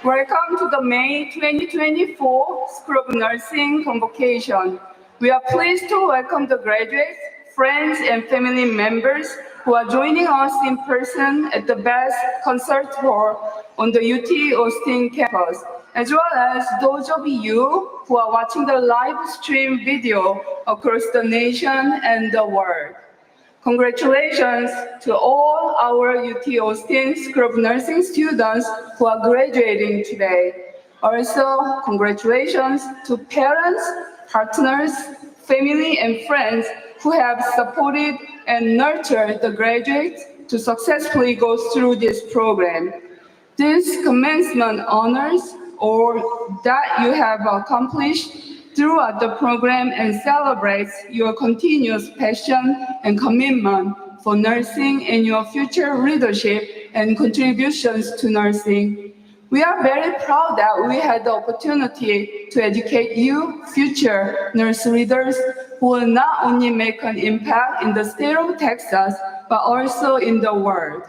Welcome to the May 2024 School of Nursing Convocation. We are pleased to welcome the graduates, friends, and family members who are joining us in person at the Best Concert Hall on the UT Austin campus, as well as those of you who are watching the live stream video across the nation and the world. Congratulations to all our UT Austin School of Nursing students who are graduating today. Also, congratulations to parents, partners, family, and friends who have supported and nurtured the graduates to successfully go through this program. These commencement honors, or that you have accomplished throughout the program, and celebrates your continuous passion and commitment for nursing and your future leadership and contributions to nursing. We are very proud that we had the opportunity to educate you, future nurse leaders, who will not only make an impact in the state of Texas, but also in the world.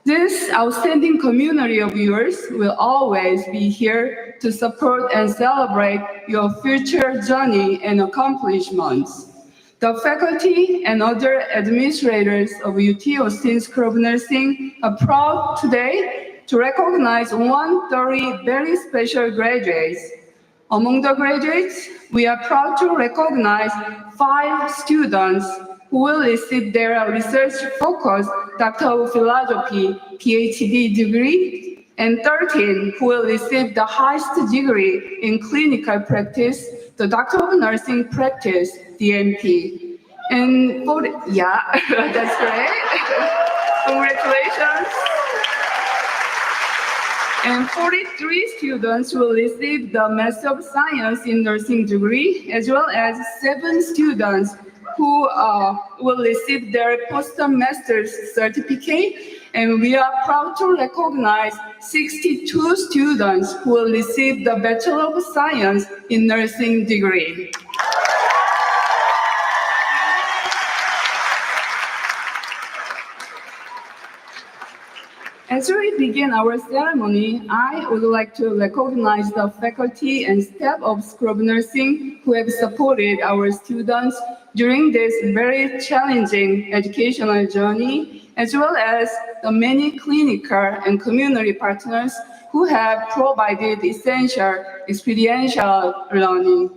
This outstanding community of yours will always be here to support and celebrate your future journey and accomplishments. The faculty and other administrators of UT Austin School of Nursing are proud today to recognize 130 very special graduates. Among the graduates, we are proud to recognize 5 students who will receive their research-focused Doctor of Philosophy PhD degree, and 13 who will receive the highest degree in clinical practice, the Doctor of Nursing Practice, DNP. And that's great. Congratulations. And 43 students will receive the Master of Science in Nursing degree, as well as 7 students who will receive their postmaster's certificate. And we are proud to recognize 62 students who will receive the Bachelor of Science in Nursing degree. As we begin our ceremony, I would like to recognize the faculty and staff of School of Nursing who have supported our students during this very challenging educational journey, as well as the many clinical and community partners who have provided essential experiential learning.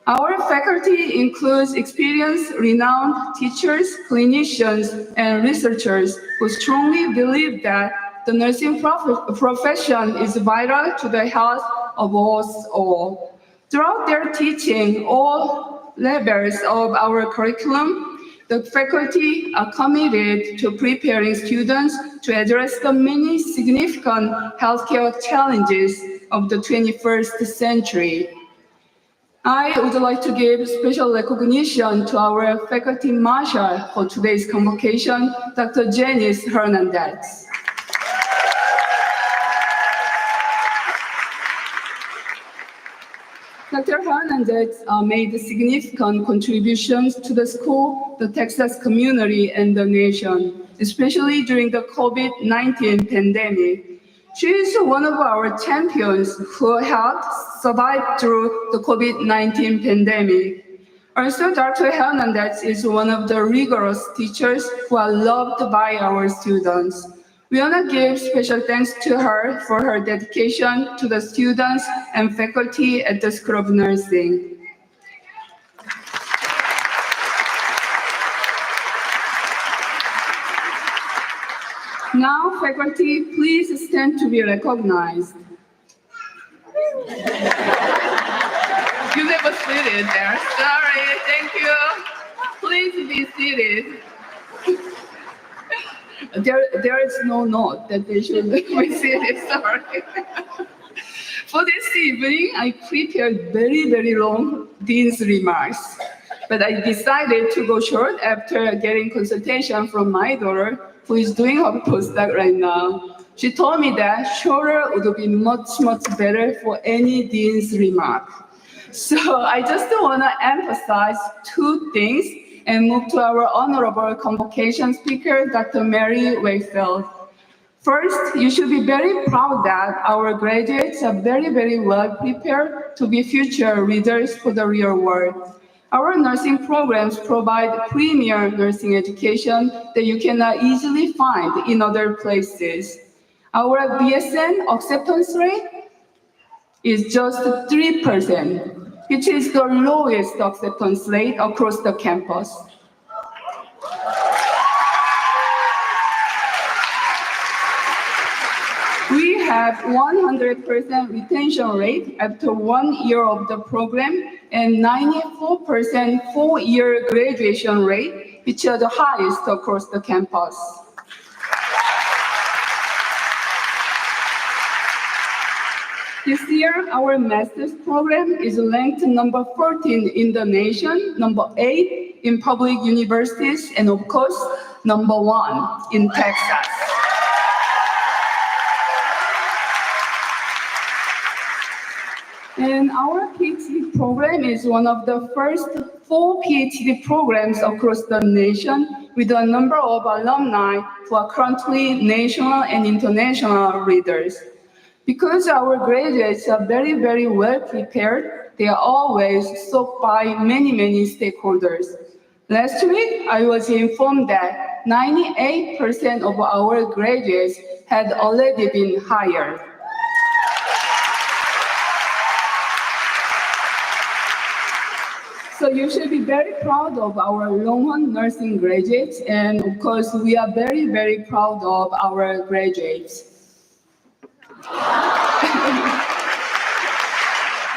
Our faculty includes experienced, renowned teachers, clinicians, and researchers who strongly believe that the nursing profession is vital to the health of us all. Throughout their teaching, all levels of our curriculum, the faculty are committed to preparing students to address the many significant healthcare challenges of the 21st century. I would like to give special recognition to our faculty marshal for today's convocation, Dr. Janice Hernandez. Dr. Hernandez made significant contributions to the school, the Texas community, and the nation, especially during the COVID-19 pandemic. She is one of our champions who helped survive through the COVID-19 pandemic. Also, Dr. Hernandez is one of the rigorous teachers who are loved by our students. We want to give special thanks to her for her dedication to the students and faculty at the School of Nursing. Now, faculty, please stand to be recognized. You never seated there. Sorry, thank you. Please be seated. There is no note that they should be seated, sorry. For this evening, I prepared very long Dean's remarks. But I decided to go short after getting consultation from my daughter, who is doing her postdoc right now. She told me that shorter would be much, much better for any dean's remark. So I just want to emphasize two things and move to our honorable convocation speaker, Dr. Mary Wakefield. First, you should be very proud that our graduates are very, very well prepared to be future leaders for the real world. Our nursing programs provide premier nursing education that you cannot easily find in other places. Our BSN acceptance rate is just 3%, which is the lowest acceptance rate across the campus. We have 100% retention rate after 1 year of the program and 94% 4-year graduation rate, which are the highest across the campus. This year, our master's program is ranked number 14 in the nation, number 8 in public universities, and of course, number 1 in Texas. And our PhD program is one of the first 4 PhD programs across the nation with a number of alumni who are currently national and international readers. Because our graduates are very, very well prepared, they are always sought by many, many stakeholders. Last week, I was informed that 98% of our graduates had already been hired. So you should be very proud of our Longhorn nursing graduates, and of course, we are very, very proud of our graduates.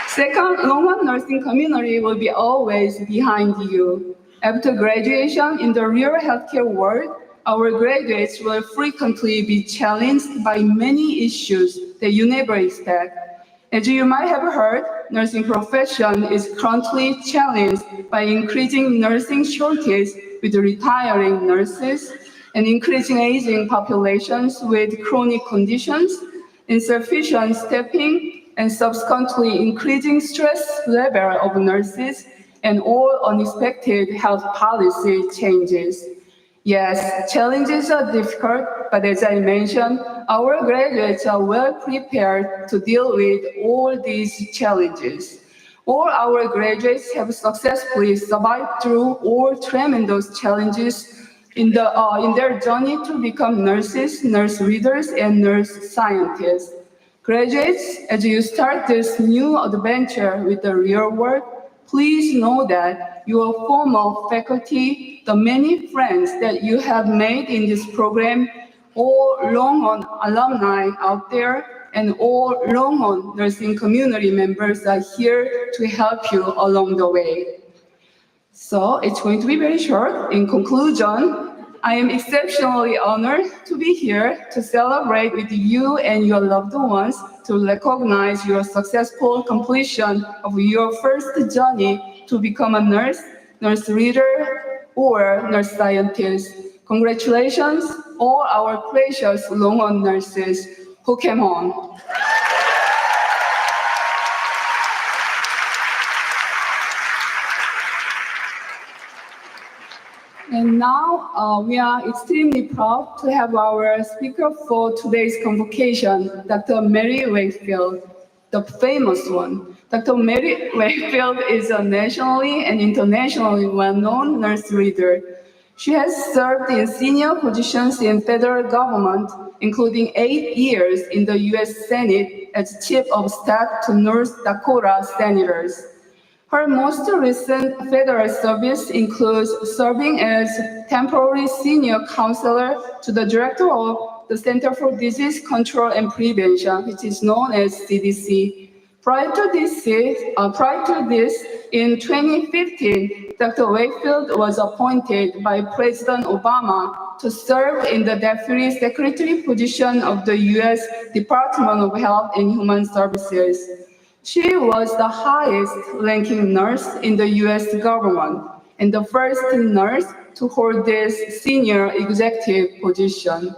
Second, Longhorn nursing community will be always behind you. After graduation in the real healthcare world, our graduates will frequently be challenged by many issues that you never expect. As you might have heard, nursing profession is currently challenged by increasing nursing shortage with retiring nurses and increasing aging populations with chronic conditions, insufficient staffing, and subsequently increasing stress level of nurses and all unexpected health policy changes. Yes, challenges are difficult, but as I mentioned, our graduates are well prepared to deal with all these challenges. All our graduates have successfully survived through all tremendous challenges in their journey to become nurses, nurse readers, and nurse scientists. Graduates, as you start this new adventure with the real world, please know that your former faculty, the many friends that you have made in this program, all Longhorn alumni out there, and all Longhorn nursing community members are here to help you along the way. So it's going to be very short. In conclusion, I am exceptionally honored to be here to celebrate with you and your loved ones to recognize your successful completion of your first journey to become a nurse, nurse reader, or nurse scientist. Congratulations, all our precious Longhorn nurses who came home. And now we are extremely proud to have our speaker for today's convocation, Dr. Mary Wakefield, the famous one. Dr. Mary Wakefield is a nationally and internationally well-known nurse reader. She has served in senior positions in federal government, including 8 years in the U.S. Senate as Chief of Staff to North Dakota Senators. Her most recent federal service includes serving as temporary senior counselor to the director of the Center for Disease Control and Prevention, which is known as CDC. Prior to this, in 2015, Dr. Wakefield was appointed by President Obama to serve in the Deputy Secretary position of the U.S. Department of Health and Human Services. She was the highest-ranking nurse in the U.S. government. and the first nurse to hold this senior executive position.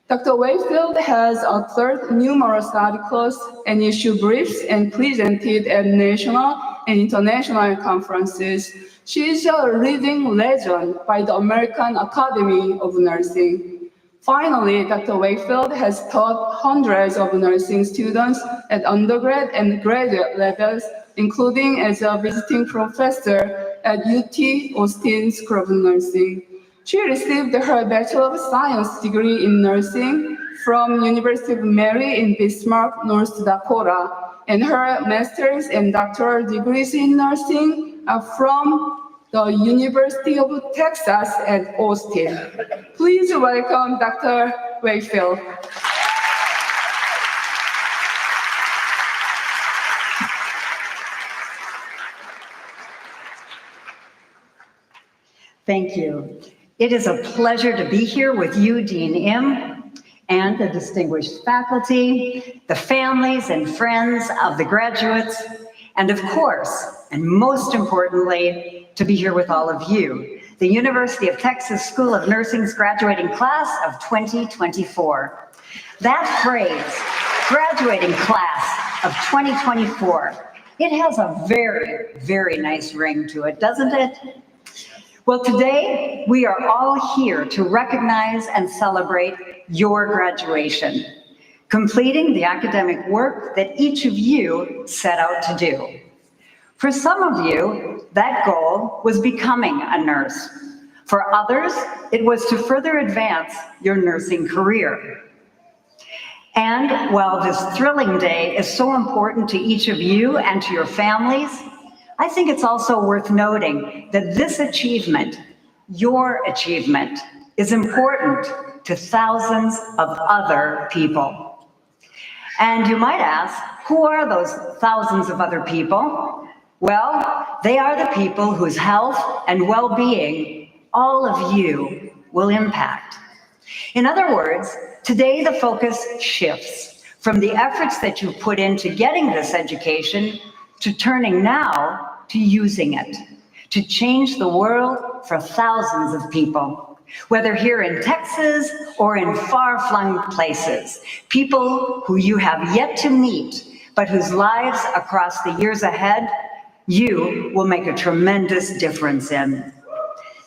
Dr. Wakefield has authored numerous articles and issued briefs and presented at national and international conferences. She is a living legend by the American Academy of Nursing. Finally, Dr. Wakefield has taught hundreds of nursing students at undergrad and graduate levels, including as a visiting professor at UT Austin School of Nursing. She received her Bachelor of Science degree in nursing from University of Mary in Bismarck, North Dakota, and her master's and doctoral degrees in nursing are from the University of Texas at Austin. Please welcome Dr. Wakefield. Thank you. It is a pleasure to be here with you, Dean Im, and the distinguished faculty, the families and friends of the graduates, and of course, and most importantly, to be here with all of you, the University of Texas School of Nursing's graduating class of 2024. That phrase, graduating class of 2024, it has a very, very nice ring to it, doesn't it? Well, today we are all here to recognize and celebrate your graduation, completing the academic work that each of you set out to do. For some of you, that goal was becoming a nurse. For others, it was to further advance your nursing career. And while this thrilling day is so important to each of you and to your families, I think it's also worth noting that this achievement, your achievement, is important to thousands of other people. And you might ask, who are those thousands of other people? Well, they are the people whose health and well-being all of you will impact. In other words, today the focus shifts from the efforts that you put into getting this education to turning now to using it, to change the world for thousands of people, whether here in Texas or in far-flung places, people who you have yet to meet, but whose lives across the years ahead, you will make a tremendous difference in.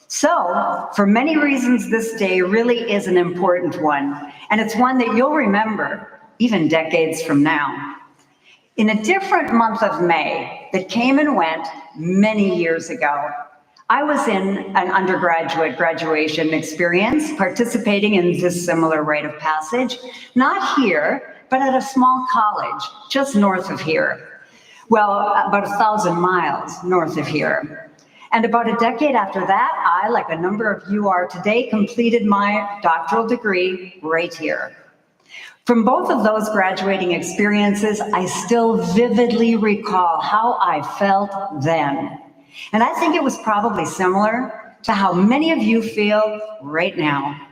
So, for many reasons, this day really is an important one, and it's one that you'll remember even decades from now. In a different month of May that came and went many years ago, I was in an undergraduate graduation experience participating in this similar rite of passage, not here, but at a small college just north of here. Well, about 1,000 miles north of here. And about a decade after that, I, like a number of you are today, completed my doctoral degree right here. From both of those graduating experiences, I still vividly recall how I felt then. And I think it was probably similar to how many of you feel right now.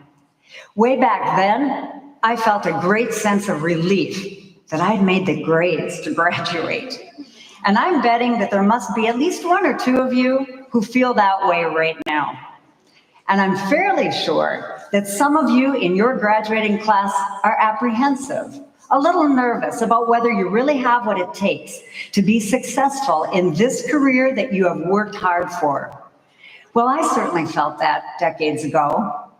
Way back then, I felt a great sense of relief that I'd made the grades to graduate. And I'm betting that there must be at least one or two of you who feel that way right now. And I'm fairly sure that some of you in your graduating class are apprehensive, a little nervous about whether you really have what it takes to be successful in this career that you have worked hard for. Well, I certainly felt that decades ago.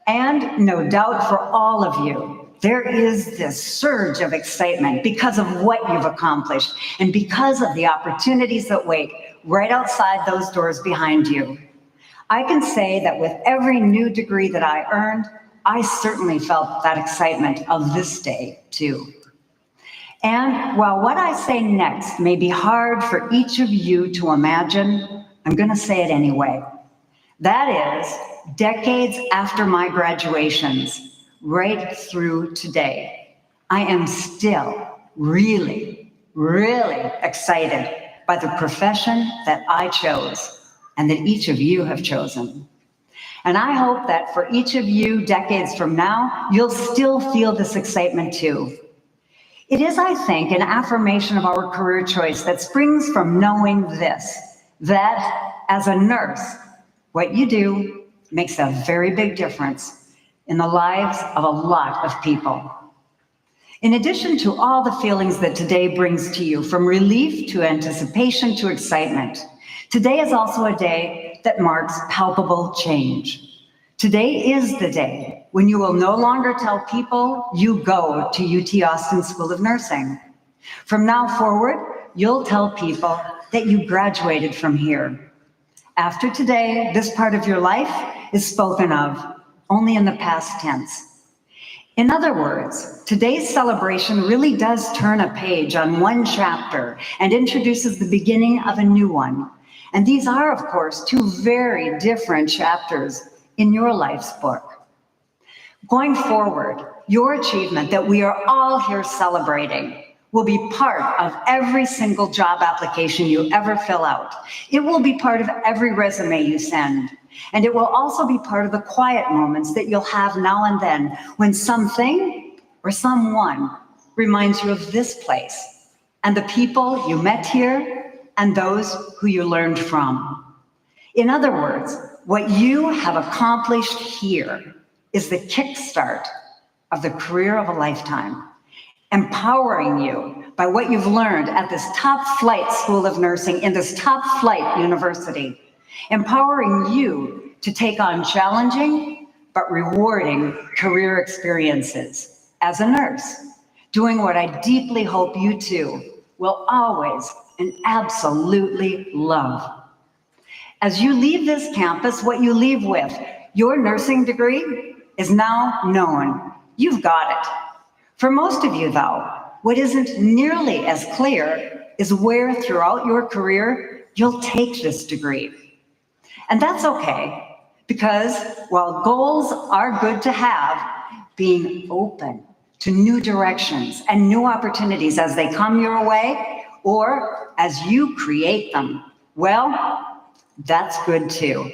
And no doubt for all of you, there is this surge of excitement because of what you've accomplished and because of the opportunities that wait right outside those doors behind you. I can say that with every new degree that I earned, I certainly felt that excitement of this day too. And while what I say next may be hard for each of you to imagine, I'm going to say it anyway. That is, decades after my graduations, right through today, I am still really, really excited by the profession that I chose and that each of you have chosen. And I hope that for each of you decades from now, you'll still feel this excitement too. It is, I think, an affirmation of our career choice that springs from knowing this, that as a nurse, what you do makes a very big difference in the lives of a lot of people. In addition to all the feelings that today brings to you, from relief to anticipation to excitement, today is also a day that marks palpable change. Today is the day when you will no longer tell people you go to UT Austin School of Nursing. From now forward, you'll tell people that you graduated from here. After today, this part of your life is spoken of only in the past tense. In other words, today's celebration really does turn a page on one chapter and introduces the beginning of a new one. And these are, of course, two very different chapters in your life's book. Going forward, your achievement that we are all here celebrating will be part of every single job application you ever fill out. It will be part of every resume you send. And it will also be part of the quiet moments that you'll have now and then when something or someone reminds you of this place and the people you met here and those who you learned from. In other words, what you have accomplished here is the kickstart of the career of a lifetime, empowering you by what you've learned at this top flight school of nursing in this top flight university, empowering you to take on challenging but rewarding career experiences as a nurse, doing what I deeply hope you too will always and absolutely love. As you leave this campus, what you leave with, your nursing degree, is now known. You've got it. For most of you, though, what isn't nearly as clear is where throughout your career you'll take this degree. And that's okay, because while goals are good to have, being open to new directions and new opportunities as they come your way or as you create them, well, that's good too.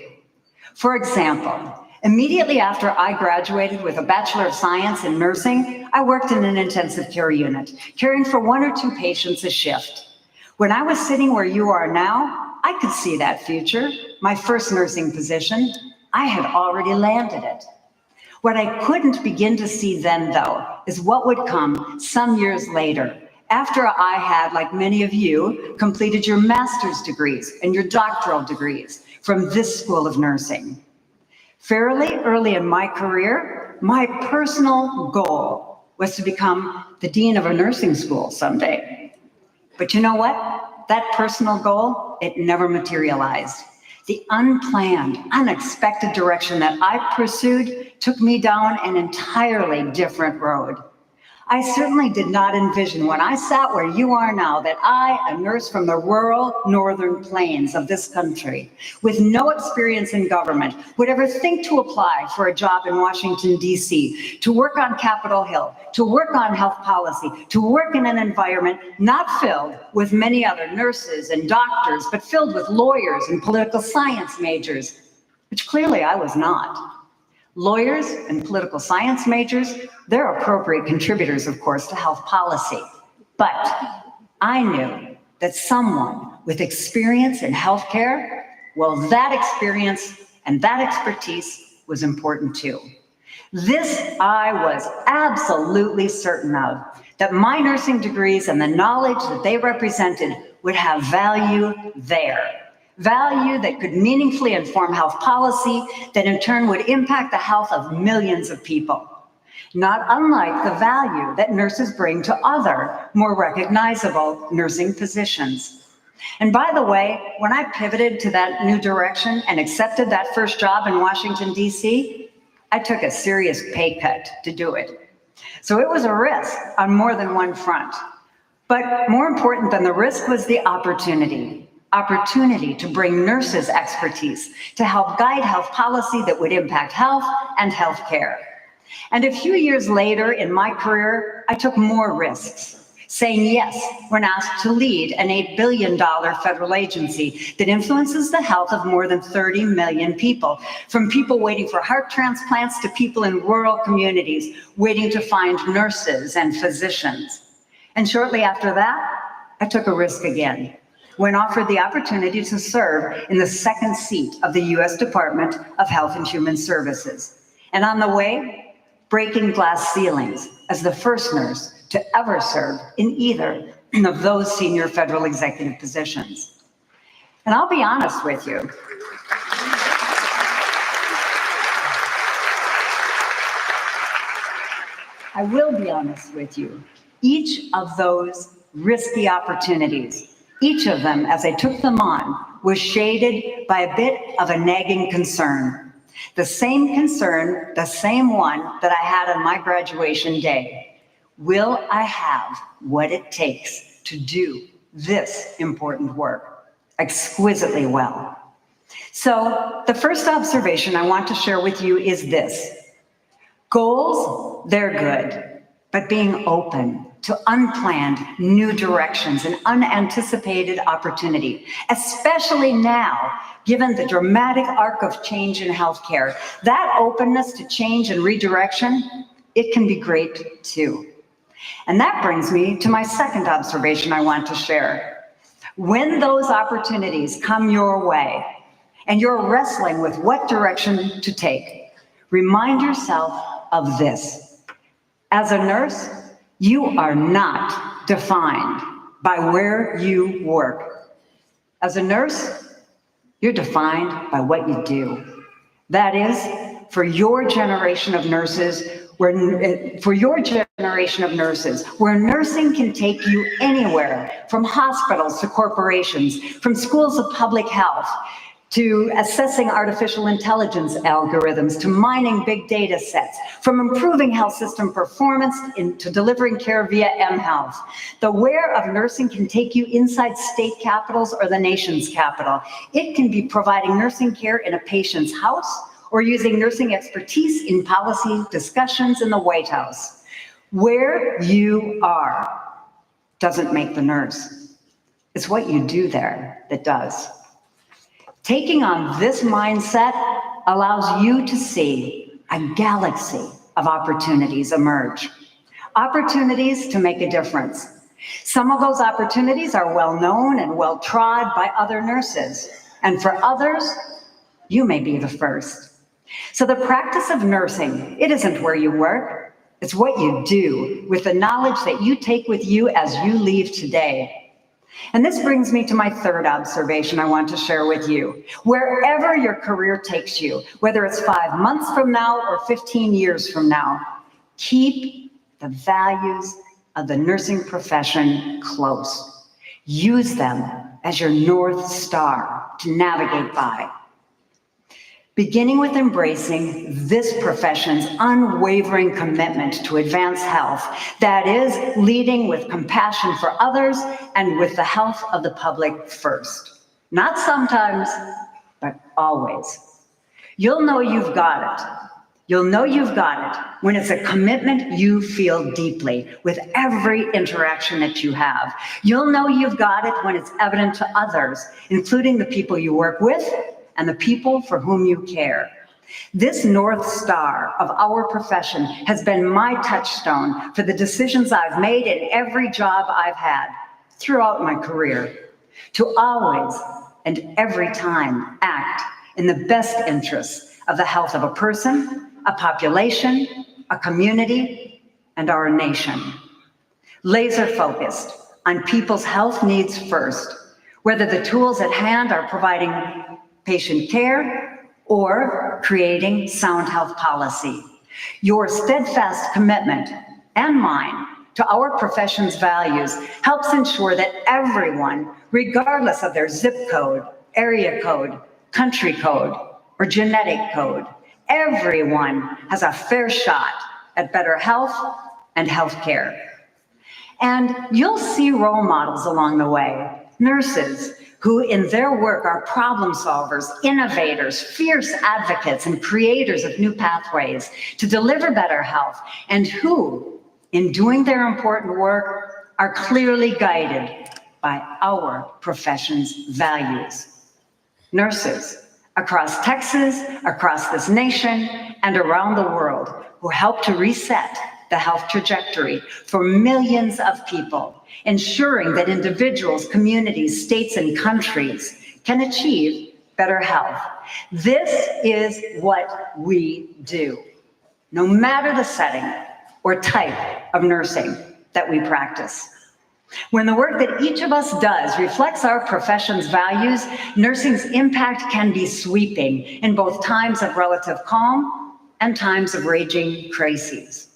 For example, immediately after I graduated with a Bachelor of Science in nursing, I worked in an intensive care unit, caring for 1 or 2 patients a shift. When I was sitting where you are now, I could see that future. My first nursing position, I had already landed it. What I couldn't begin to see then, though, is what would come some years later, after I had, like many of you, completed your master's degrees and your doctoral degrees from this school of nursing. Fairly early in my career, my personal goal was to become the dean of a nursing school someday. But you know what? That personal goal, it never materialized. The unplanned, unexpected direction that I pursued took me down an entirely different road. I certainly did not envision when I sat where you are now that I, a nurse from the rural northern plains of this country, with no experience in government, would ever think to apply for a job in Washington, D.C., to work on Capitol Hill, to work on health policy, to work in an environment not filled with many other nurses and doctors, but filled with lawyers and political science majors, which clearly I was not. Lawyers and political science majors, they're appropriate contributors, of course, to health policy. But I knew that someone with experience in healthcare, well, that experience and that expertise was important too. This I was absolutely certain of, that my nursing degrees and the knowledge that they represented would have value there. Value that could meaningfully inform health policy that in turn would impact the health of millions of people. Not unlike the value that nurses bring to other, more recognizable nursing positions. And by the way, when I pivoted to that new direction and accepted that first job in Washington, D.C., I took a serious pay cut to do it. So it was a risk on more than one front. But more important than the risk was the opportunity to bring nurses' expertise to help guide health policy that would impact health and healthcare. And a few years later in my career, I took more risks, saying yes when asked to lead an $8 billion federal agency that influences the health of more than 30 million people, from people waiting for heart transplants to people in rural communities waiting to find nurses and physicians. And shortly after that, I took a risk again. when offered the opportunity to serve in the second seat of the U.S. Department of Health and Human Services. And on the way, breaking glass ceilings as the first nurse to ever serve in either of those senior federal executive positions. And I'll be honest with you, I will be honest with you, each of those risky opportunities, each of them, as I took them on, was shaded by a bit of a nagging concern. The same concern, the same one that I had on my graduation day. Will I have what it takes to do this important work exquisitely well? So the first observation I want to share with you is this. Goals, they're good, but being open to unplanned new directions and unanticipated opportunity, especially now, given the dramatic arc of change in healthcare, that openness to change and redirection, it can be great too. And that brings me to my second observation I want to share. When those opportunities come your way and you're wrestling with what direction to take, remind yourself of this. As a nurse, you are not defined by where you work. As a nurse, you're defined by what you do. That is, for your generation of nurses, where nursing can take you anywhere, from hospitals to corporations, from schools of public health, to assessing artificial intelligence algorithms, to mining big data sets, from improving health system performance to delivering care via mHealth. The where of nursing can take you inside state capitals or the nation's capital. It can be providing nursing care in a patient's house or using nursing expertise in policy discussions in the White House. Where you are doesn't make the nurse. It's what you do there that does. Taking on this mindset allows you to see a galaxy of opportunities emerge. Opportunities to make a difference. Some of those opportunities are well known and well trod by other nurses. And for others, you may be the first. So the practice of nursing, it isn't where you work. It's what you do with the knowledge that you take with you as you leave today. And this brings me to my third observation I want to share with you. Wherever your career takes you, whether it's 5 months from now or 15 years from now, keep the values of the nursing profession close. Use them as your North Star to navigate by. Beginning with embracing this profession's unwavering commitment to advance health, that is, leading with compassion for others and with the health of the public first. Not sometimes, but always. You'll know you've got it. You'll know you've got it when it's a commitment you feel deeply with every interaction that you have. You'll know you've got it when it's evident to others, including the people you work with and the people for whom you care. This North Star of our profession has been my touchstone for the decisions I've made in every job I've had throughout my career, to always and every time act in the best interests of the health of a person, a population, a community, and our nation. Laser focused on people's health needs first, whether the tools at hand are providing patient care or creating sound health policy. Your steadfast commitment and mine to our profession's values helps ensure that everyone, regardless of their zip code, area code, country code, or genetic code, everyone has a fair shot at better health and health care. And you'll see role models along the way, nurses who in their work are problem solvers, innovators, fierce advocates, and creators of new pathways to deliver better health, and who, in doing their important work, are clearly guided by our profession's values. Nurses across Texas, across this nation, and around the world who help to reset the health trajectory for millions of people ensuring that individuals, communities, states, and countries can achieve better health. This is what we do, no matter the setting or type of nursing that we practice. When the work that each of us does reflects our profession's values, nursing's impact can be sweeping in both times of relative calm and times of raging crises.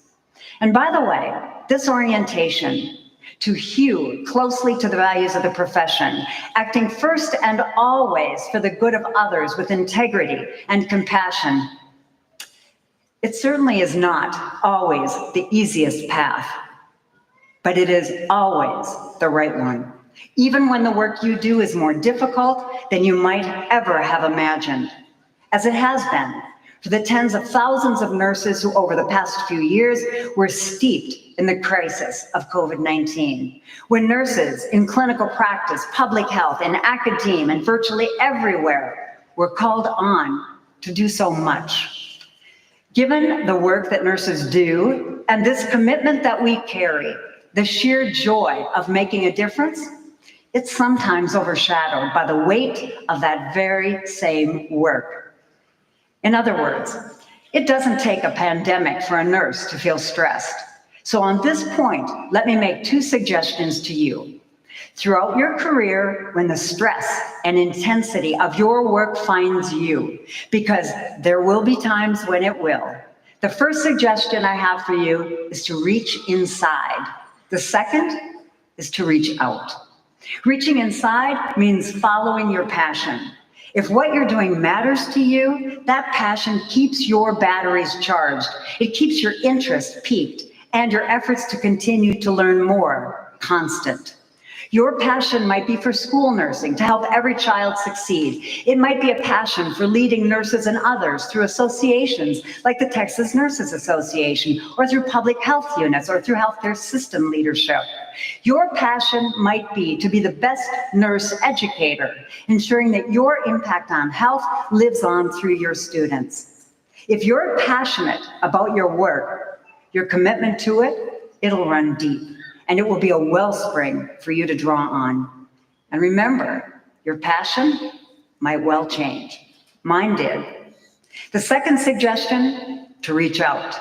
And by the way, this orientation to hew closely to the values of the profession, acting first and always for the good of others with integrity and compassion, it certainly is not always the easiest path, but it is always the right one, even when the work you do is more difficult than you might ever have imagined, as it has been for the tens of thousands of nurses who over the past few years were steeped in the crisis of COVID-19, when nurses in clinical practice, public health, and academia, and virtually everywhere were called on to do so much. Given the work that nurses do and this commitment that we carry, the sheer joy of making a difference, it's sometimes overshadowed by the weight of that very same work. In other words, it doesn't take a pandemic for a nurse to feel stressed. So on this point, let me make two suggestions to you. Throughout your career, when the stress and intensity of your work finds you, because there will be times when it will, the first suggestion I have for you is to reach inside. The second is to reach out. Reaching inside means following your passion. If what you're doing matters to you, that passion keeps your batteries charged. It keeps your interest piqued and your efforts to continue to learn more constant. Your passion might be for school nursing, to help every child succeed. It might be a passion for leading nurses and others through associations like the Texas Nurses Association, or through public health units, or through healthcare system leadership. Your passion might be to be the best nurse educator, ensuring that your impact on health lives on through your students. If you're passionate about your work, your commitment to it, it'll run deep. And it will be a wellspring for you to draw on. And remember, your passion might well change. Mine did. The second suggestion, to reach out.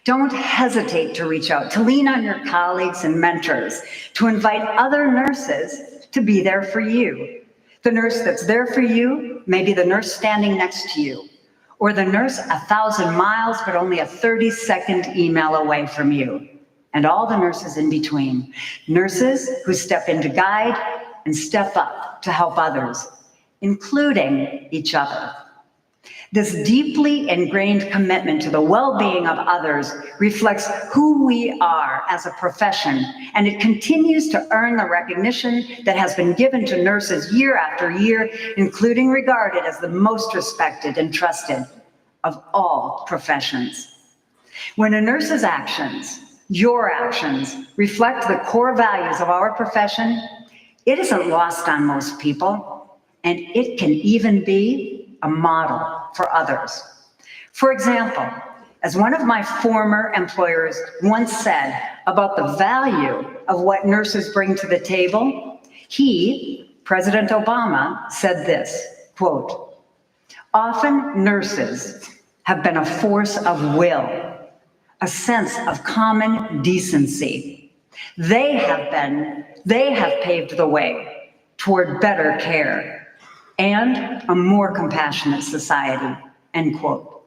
Don't hesitate to reach out, to lean on your colleagues and mentors, to invite other nurses to be there for you. The nurse that's there for you may be the nurse standing next to you, or the nurse 1,000 miles but only a 30-second email away from you. And all the nurses in between. Nurses who step in to guide and step up to help others, including each other. This deeply ingrained commitment to the well-being of others reflects who we are as a profession, and it continues to earn the recognition that has been given to nurses year after year, including regarded as the most respected and trusted of all professions. When a nurse's actions, your actions, reflect the core values of our profession, it isn't lost on most people, and it can even be a model for others. For example, as one of my former employers once said about the value of what nurses bring to the table, President Obama, said this, quote, "Often nurses have been a force of will, a sense of common decency. They have paved the way toward better care and a more compassionate society," end quote.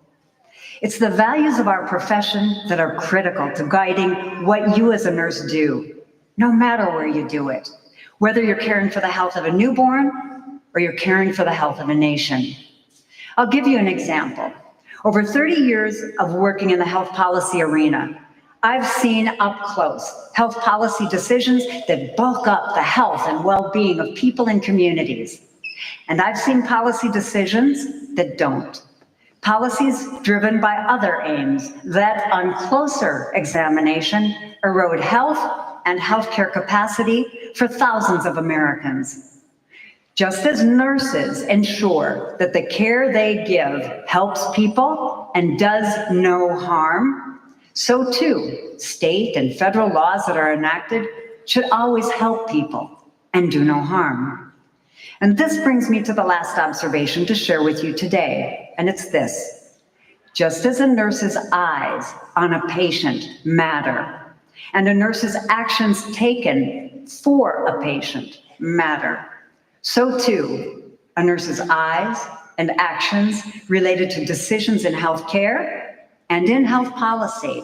It's the values of our profession that are critical to guiding what you as a nurse do, no matter where you do it, whether you're caring for the health of a newborn or you're caring for the health of a nation. I'll give you an example. Over 30 years of working in the health policy arena, I've seen up close health policy decisions that bulk up the health and well-being of people and communities. And I've seen policy decisions that don't. Policies driven by other aims that, on closer examination, erode health and healthcare capacity for thousands of Americans. Just as nurses ensure that the care they give helps people and does no harm, so too, state and federal laws that are enacted should always help people and do no harm. And this brings me to the last observation to share with you today, and it's this. Just as a nurse's eyes on a patient matter, and a nurse's actions taken for a patient matter, so too, a nurse's eyes and actions related to decisions in healthcare and in health policy,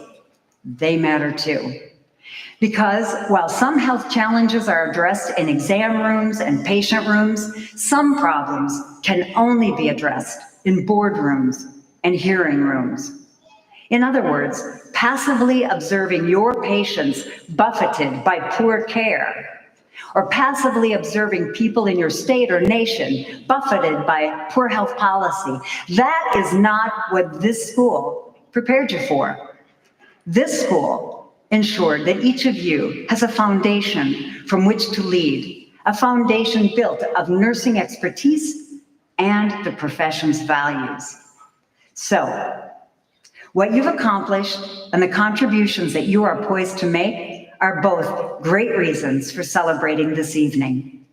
they matter too. Because while some health challenges are addressed in exam rooms and patient rooms, some problems can only be addressed in boardrooms and hearing rooms. In other words, passively observing your patients buffeted by poor care, or passively observing people in your state or nation buffeted by poor health policy, that is not what this school prepared you for. This school ensured that each of you has a foundation from which to lead, a foundation built of nursing expertise and the profession's values. So, what you've accomplished and the contributions that you are poised to make are both great reasons for celebrating this evening.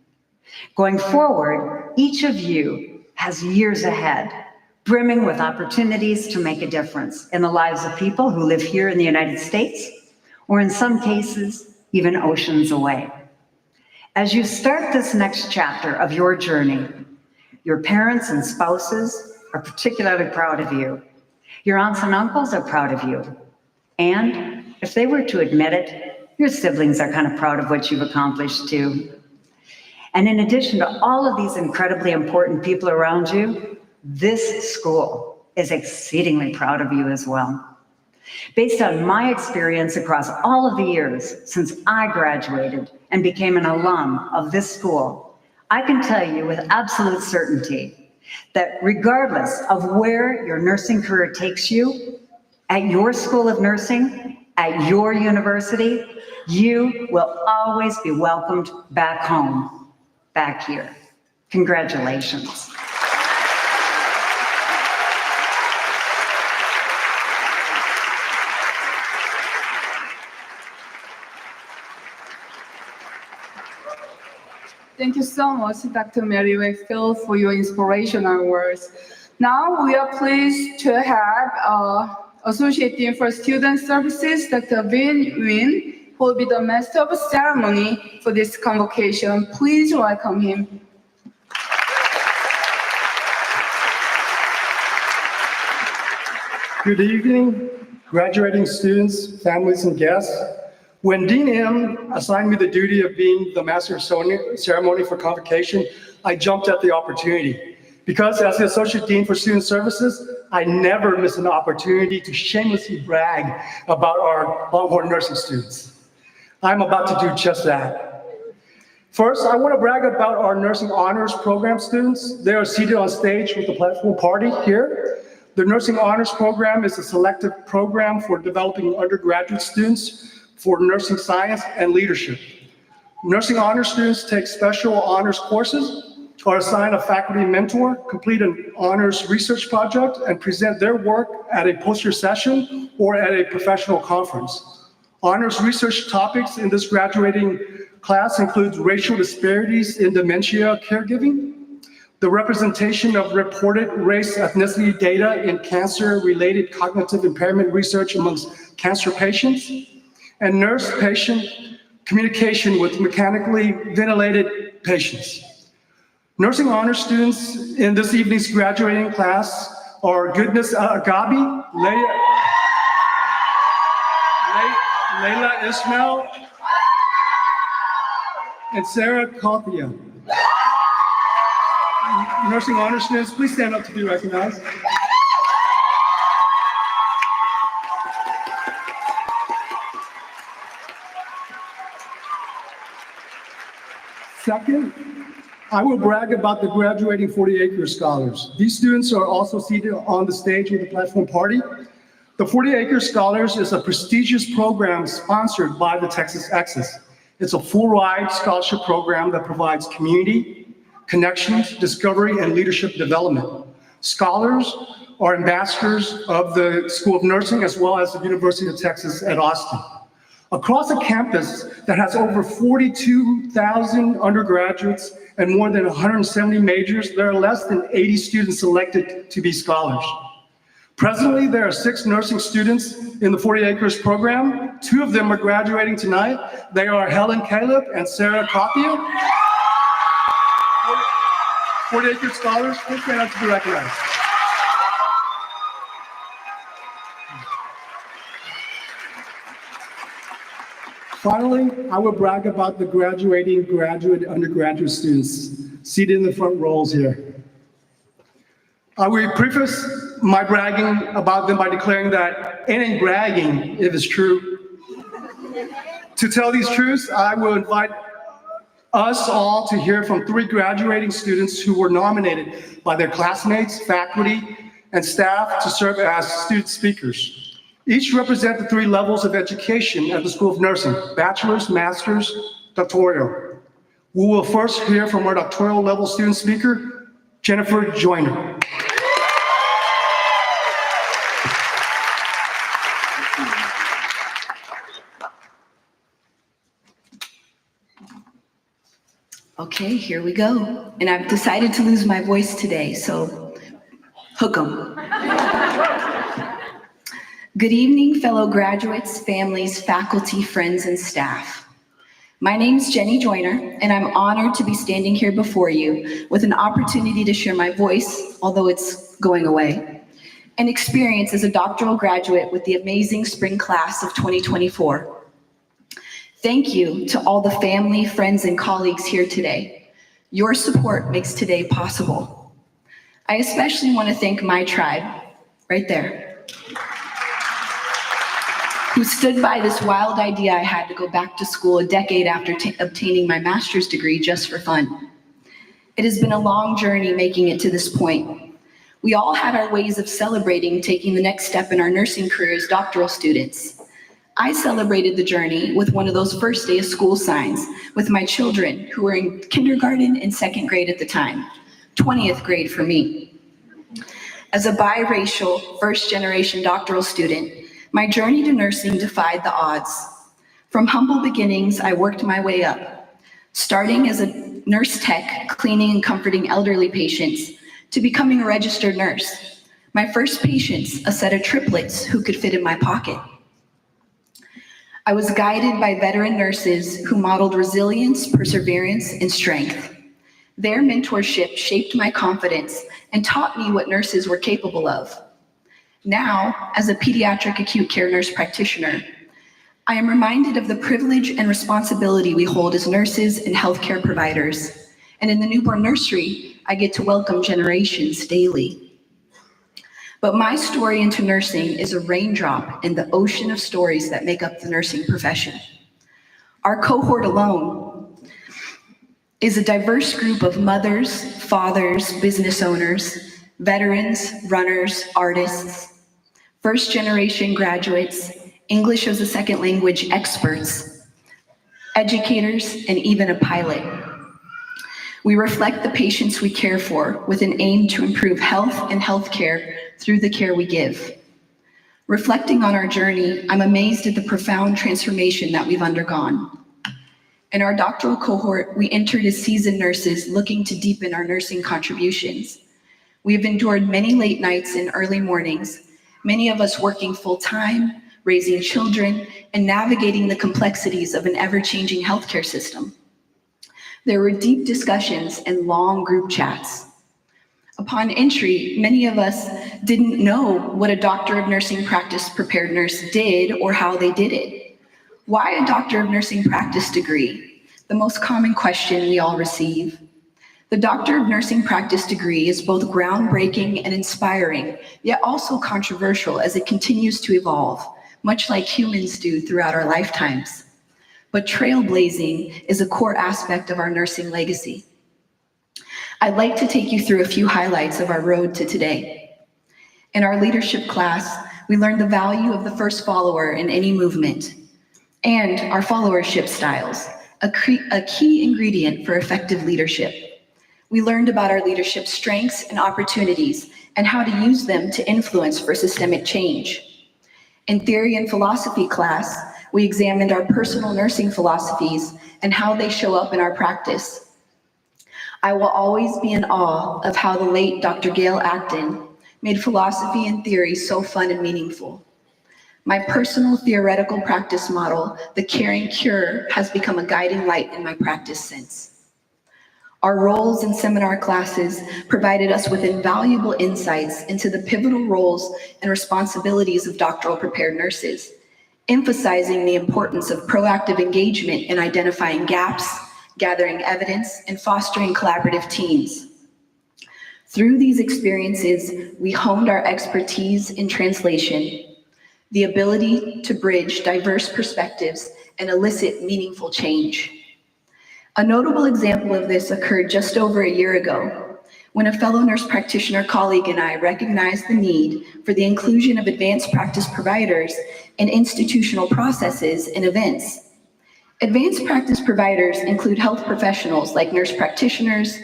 Going forward, each of you has years ahead, brimming with opportunities to make a difference in the lives of people who live here in the United States, or in some cases, even oceans away. As you start this next chapter of your journey, your parents and spouses are particularly proud of you. Your aunts and uncles are proud of you. And if they were to admit it, your siblings are kind of proud of what you've accomplished too. And in addition to all of these incredibly important people around you, this school is exceedingly proud of you as well. Based on my experience across all of the years since I graduated and became an alum of this school, I can tell you with absolute certainty that regardless of where your nursing career takes you, at your school of nursing, at your university, you will always be welcomed back home, back here. Congratulations. Thank you so much, Dr. Mary Wakefield, for your inspirational words. Now we are pleased to have Associate Dean for Student Services, Dr. Vin Nguyen, who will be the Master of Ceremony for this convocation. Please welcome him. Good evening, graduating students, families, and guests. When Dean M assigned me the duty of being the Master of Ceremony for Convocation, I jumped at the opportunity. Because as the Associate Dean for Student Services, I never miss an opportunity to shamelessly brag about our Longhorn nursing students. I'm about to do just that. First, I want to brag about our Nursing Honors Program students. They are seated on stage with the platform party here. The Nursing Honors Program is a selective program for developing undergraduate students for nursing science and leadership. Nursing honors students take special honors courses, are assigned a faculty mentor, complete an honors research project, and present their work at a poster session or at a professional conference. Honors research topics in this graduating class includes racial disparities in dementia caregiving, the representation of reported race ethnicity data in cancer-related cognitive impairment research amongst cancer patients, and nurse-patient communication with mechanically ventilated patients. Nursing honors students in this evening's graduating class are Goodness Agabi, Layla Ismail, and Sarah Kathia. Nursing honors students, please stand up to be recognized. Second, I will brag about the graduating 40-acre scholars. These students are also seated on the stage with the platform party. The 40-acre scholars is a prestigious program sponsored by the Texas Axis. It's a full-ride scholarship program that provides community, connections, discovery, and leadership development. Scholars are ambassadors of the School of Nursing as well as the University of Texas at Austin. Across a campus that has over 42,000 undergraduates and more than 170 majors, there are less than 80 students selected to be scholars. Presently, there are 6 nursing students in the 40 Acres program. 2 of them are graduating tonight. They are Helen Caleb and Sarah Coffey. 40 Acres scholars, please stand up to be recognized. Finally, I will brag about the graduating graduate undergraduate students seated in the front rows here. I will preface my bragging about them by declaring that it ain't bragging if it's true. To tell these truths, I will invite us all to hear from 3 graduating students who were nominated by their classmates, faculty, and staff to serve as student speakers. Each represent the 3 levels of education at the School of Nursing: bachelor's, master's, doctoral. We will first hear from our doctoral level student speaker, Jennifer Joyner. Okay, here we go. And I've decided to lose my voice today, so hook 'em. Good evening, fellow graduates, families, faculty, friends, and staff. My name's Jenny Joyner, and I'm honored to be standing here before you with an opportunity to share my voice, although it's going away, and experience as a doctoral graduate with the amazing spring class of 2024. Thank you to all the family, friends, and colleagues here today. Your support makes today possible. I especially want to thank my tribe, right there, who stood by this wild idea I had to go back to school a decade after obtaining my master's degree just for fun. It has been a long journey making it to this point. We all had our ways of celebrating taking the next step in our nursing career as doctoral students. I celebrated the journey with one of those first day of school signs with my children who were in kindergarten and 2nd grade at the time, 20th grade for me. As a biracial, first-generation doctoral student, my journey to nursing defied the odds. From humble beginnings, I worked my way up, starting as a nurse tech, cleaning and comforting elderly patients, to becoming a registered nurse. My first patients, a set of triplets who could fit in my pocket. I was guided by veteran nurses who modeled resilience, perseverance, and strength. Their mentorship shaped my confidence and taught me what nurses were capable of. Now, as a pediatric acute care nurse practitioner, I am reminded of the privilege and responsibility we hold as nurses and healthcare providers. And in the newborn nursery, I get to welcome generations daily. But my story into nursing is a raindrop in the ocean of stories that make up the nursing profession. Our cohort alone is a diverse group of mothers, fathers, business owners, veterans, runners, artists, first-generation graduates, English as a second language experts, educators, and even a pilot. We reflect the patients we care for with an aim to improve health and healthcare through the care we give. Reflecting on our journey, I'm amazed at the profound transformation that we've undergone. In our doctoral cohort, we entered as seasoned nurses looking to deepen our nursing contributions. We have endured many late nights and early mornings, many of us working full-time, raising children, and navigating the complexities of an ever-changing healthcare system. There were deep discussions and long group chats. Upon entry, many of us didn't know what a doctor of nursing practice prepared nurse did or how they did it. Why a doctor of nursing practice degree? The most common question we all receive. The doctor of nursing practice degree is both groundbreaking and inspiring, yet also controversial as it continues to evolve, much like humans do throughout our lifetimes. But trailblazing is a core aspect of our nursing legacy. I'd like to take you through a few highlights of our road to today. In our leadership class, we learned the value of the first follower in any movement and our followership styles, a key ingredient for effective leadership. We learned about our leadership strengths and opportunities and how to use them to influence for systemic change. In theory and philosophy class, We examined our personal nursing philosophies and how they show up in our practice. I will always be in awe of how the late Dr. Gail Acton made philosophy and theory so fun and meaningful. My personal theoretical practice model, the caring cure, has become a guiding light in my practice since. Our roles in seminar classes provided us with invaluable insights into the pivotal roles and responsibilities of doctoral prepared nurses, emphasizing the importance of proactive engagement in identifying gaps, gathering evidence, and fostering collaborative teams. Through these experiences, we honed our expertise in translation, the ability to bridge diverse perspectives and elicit meaningful change. A notable example of this occurred just over a year ago, when a fellow nurse practitioner colleague and I recognized the need for the inclusion of advanced practice providers in institutional processes and events. Advanced practice providers include health professionals like nurse practitioners,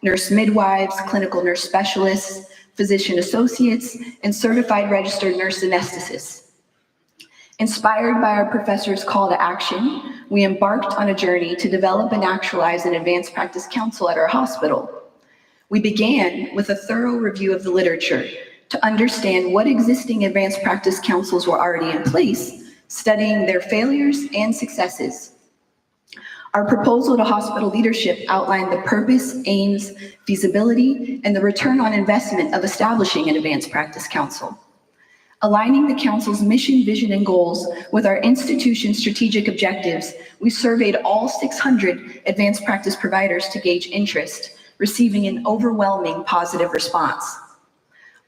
nurse midwives, clinical nurse specialists, physician associates, and certified registered nurse anesthetists. Inspired by our professor's call to action, we embarked on a journey to develop and actualize an advanced practice council at our hospital. We began with a thorough review of the literature to understand what existing advanced practice councils were already in place, studying their failures and successes. Our proposal to hospital leadership outlined the purpose, aims, feasibility, and the return on investment of establishing an advanced practice council. Aligning the council's mission, vision, and goals with our institution's strategic objectives, we surveyed all 600 advanced practice providers to gauge interest, receiving an overwhelming positive response.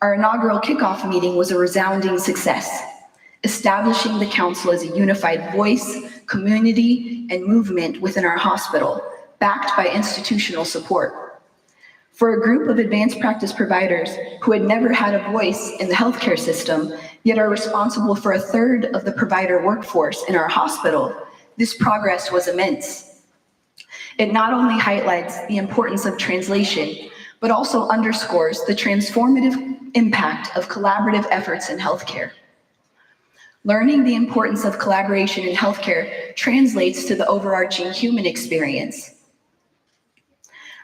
Our inaugural kickoff meeting was a resounding success, establishing the council as a unified voice, community, and movement within our hospital, backed by institutional support. For a group of advanced practice providers who had never had a voice in the healthcare system, yet are responsible for a third of the provider workforce in our hospital, this progress was immense. It not only highlights the importance of translation, but also underscores the transformative impact of collaborative efforts in healthcare. Learning the importance of collaboration in healthcare translates to the overarching human experience.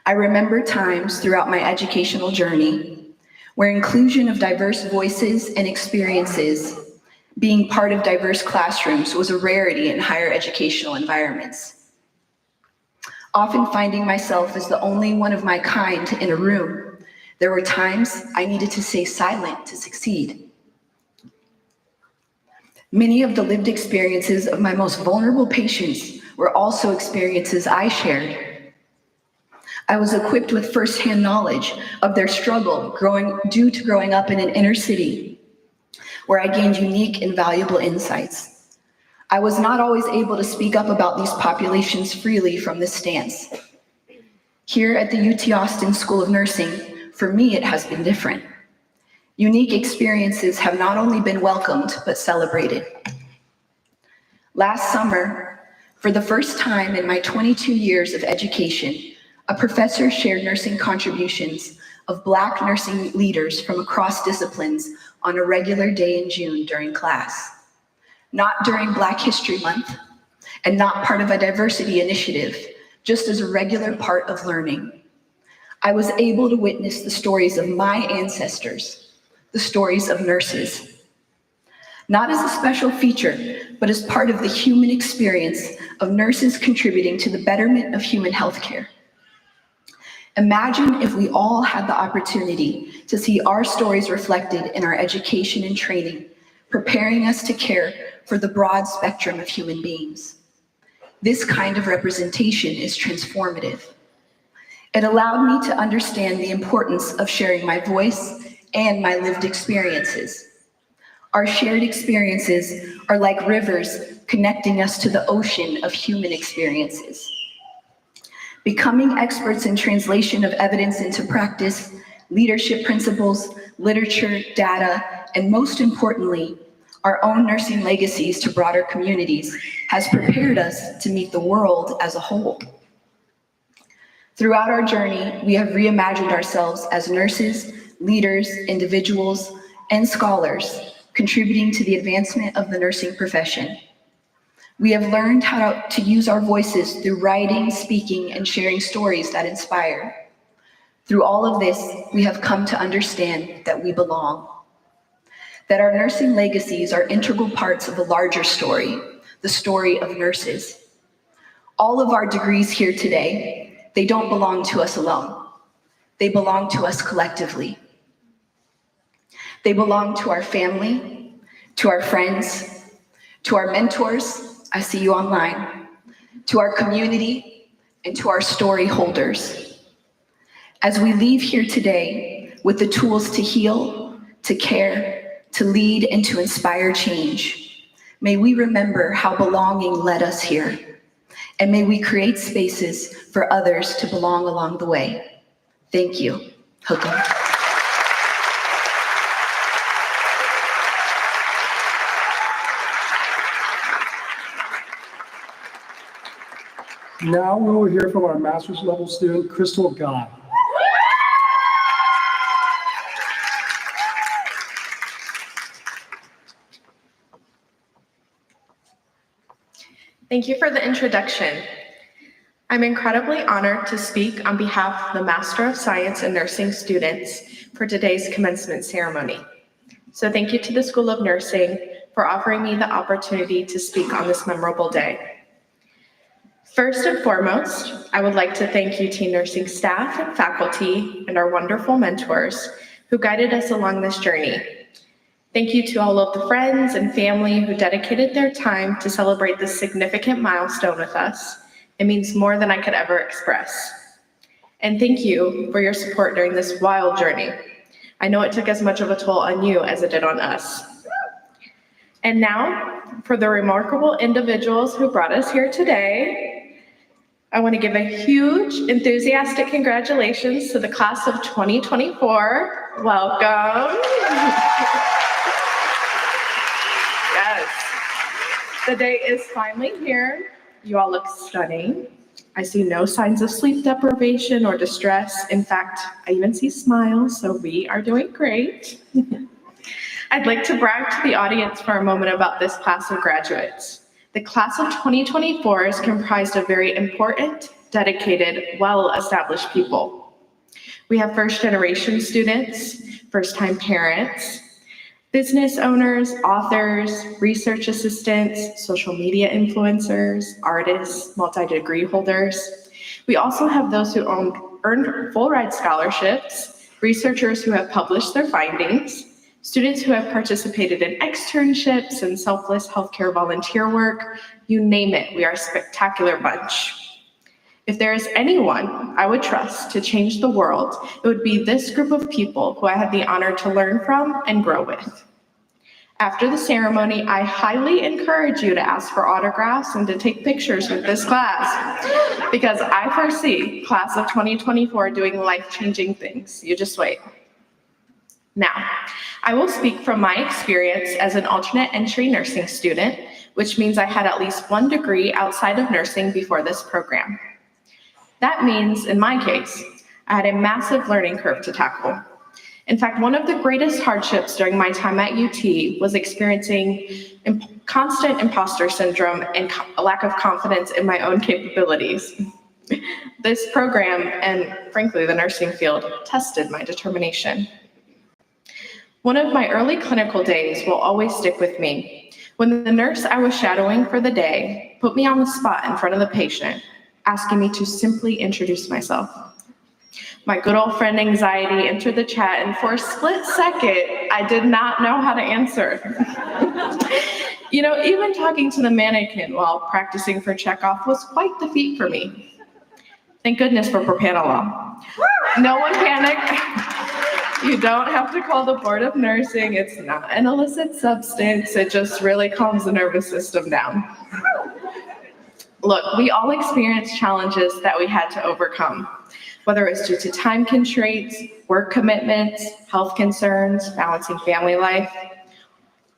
I remember times throughout my educational journey where inclusion of diverse voices and experiences, being part of diverse classrooms, was a rarity in higher educational environments. Often finding myself as the only one of my kind in a room, there were times I needed to stay silent to succeed. Many of the lived experiences of my most vulnerable patients were also experiences I shared. I was equipped with firsthand knowledge of their struggle due to growing up in an inner city, where I gained unique and valuable insights. I was not always able to speak up about these populations freely from this stance. Here at the UT Austin School of Nursing, for me, it has been different. Unique experiences have not only been welcomed, but celebrated. Last summer, for the first time in my 22 years of education, a professor shared nursing contributions of Black nursing leaders from across disciplines on a regular day in June during class. Not during Black History Month, and not part of a diversity initiative, just as a regular part of learning. I was able to witness the stories of my ancestors, the stories of nurses. Not as a special feature, but as part of the human experience of nurses contributing to the betterment of human healthcare. Imagine if we all had the opportunity to see our stories reflected in our education and training, preparing us to care for the broad spectrum of human beings. This kind of representation is transformative. It allowed me to understand the importance of sharing my voice and my lived experiences. Our shared experiences are like rivers connecting us to the ocean of human experiences. Becoming experts in translation of evidence into practice, leadership principles, literature, data, and most importantly, our own nursing legacies to broader communities has prepared us to meet the world as a whole. Throughout our journey, we have reimagined ourselves as nurses, leaders, individuals, and scholars, contributing to the advancement of the nursing profession. We have learned how to use our voices through writing, speaking, and sharing stories that inspire. Through all of this, we have come to understand that we belong, that our nursing legacies are integral parts of a larger story, the story of nurses. All of our degrees here today, they don't belong to us alone. They belong to us collectively. They belong to our family, to our friends, to our mentors, I see you online, to our community, and to our story holders. As we leave here today with the tools to heal, to care, to lead, and to inspire change, may we remember how belonging led us here, and may we create spaces for others to belong along the way. Thank you. Hokum. Now we will hear from our master's level student, Crystal Guy. Thank you for the introduction. I'm incredibly honored to speak on behalf of the Master of Science in Nursing students for today's commencement ceremony. So thank you to the School of Nursing for offering me the opportunity to speak on this memorable day. First and foremost, I would like to thank UT Nursing staff and faculty and our wonderful mentors who guided us along this journey. Thank you to all of the friends and family who dedicated their time to celebrate this significant milestone with us. It means more than I could ever express. And thank you for your support during this wild journey. I know it took as much of a toll on you as it did on us. And now, for the remarkable individuals who brought us here today, I want to give a huge, enthusiastic congratulations to the class of 2024. Welcome. Yes, the day is finally here. You all look stunning. I see no signs of sleep deprivation or distress. In fact, I even see smiles, so we are doing great. I'd like to brag to the audience for a moment about this class of graduates. The class of 2024 is comprised of very important, dedicated, well-established people. We have first-generation students, first-time parents, business owners, authors, research assistants, social media influencers, artists, multi-degree holders. We also have those who earned full-ride scholarships, researchers who have published their findings, students who have participated in externships and selfless healthcare volunteer work. You name it, we are a spectacular bunch. If there is anyone I would trust to change the world, it would be this group of people who I had the honor to learn from and grow with. After the ceremony, I highly encourage you to ask for autographs and to take pictures with this class, because I foresee class of 2024 doing life-changing things. You just wait. Now, I will speak from my experience as an alternate entry nursing student, which means I had at least one degree outside of nursing before this program. That means, in my case, I had a massive learning curve to tackle. In fact, one of the greatest hardships during my time at UT was experiencing constant imposter syndrome and a lack of confidence in my own capabilities. This program, and frankly, the nursing field, tested my determination. One of my early clinical days will always stick with me, when the nurse I was shadowing for the day put me on the spot in front of the patient, asking me to simply introduce myself. My good old friend anxiety entered the chat, and for a split second, I did not know how to answer. Even talking to the mannequin while practicing for checkoff was quite the feat for me. Thank goodness for propranolol. No one panic. You don't have to call the Board of Nursing. It's not an illicit substance. It just really calms the nervous system down. Look, we all experience challenges that we had to overcome, whether it's due to time constraints, work commitments, health concerns, balancing family life,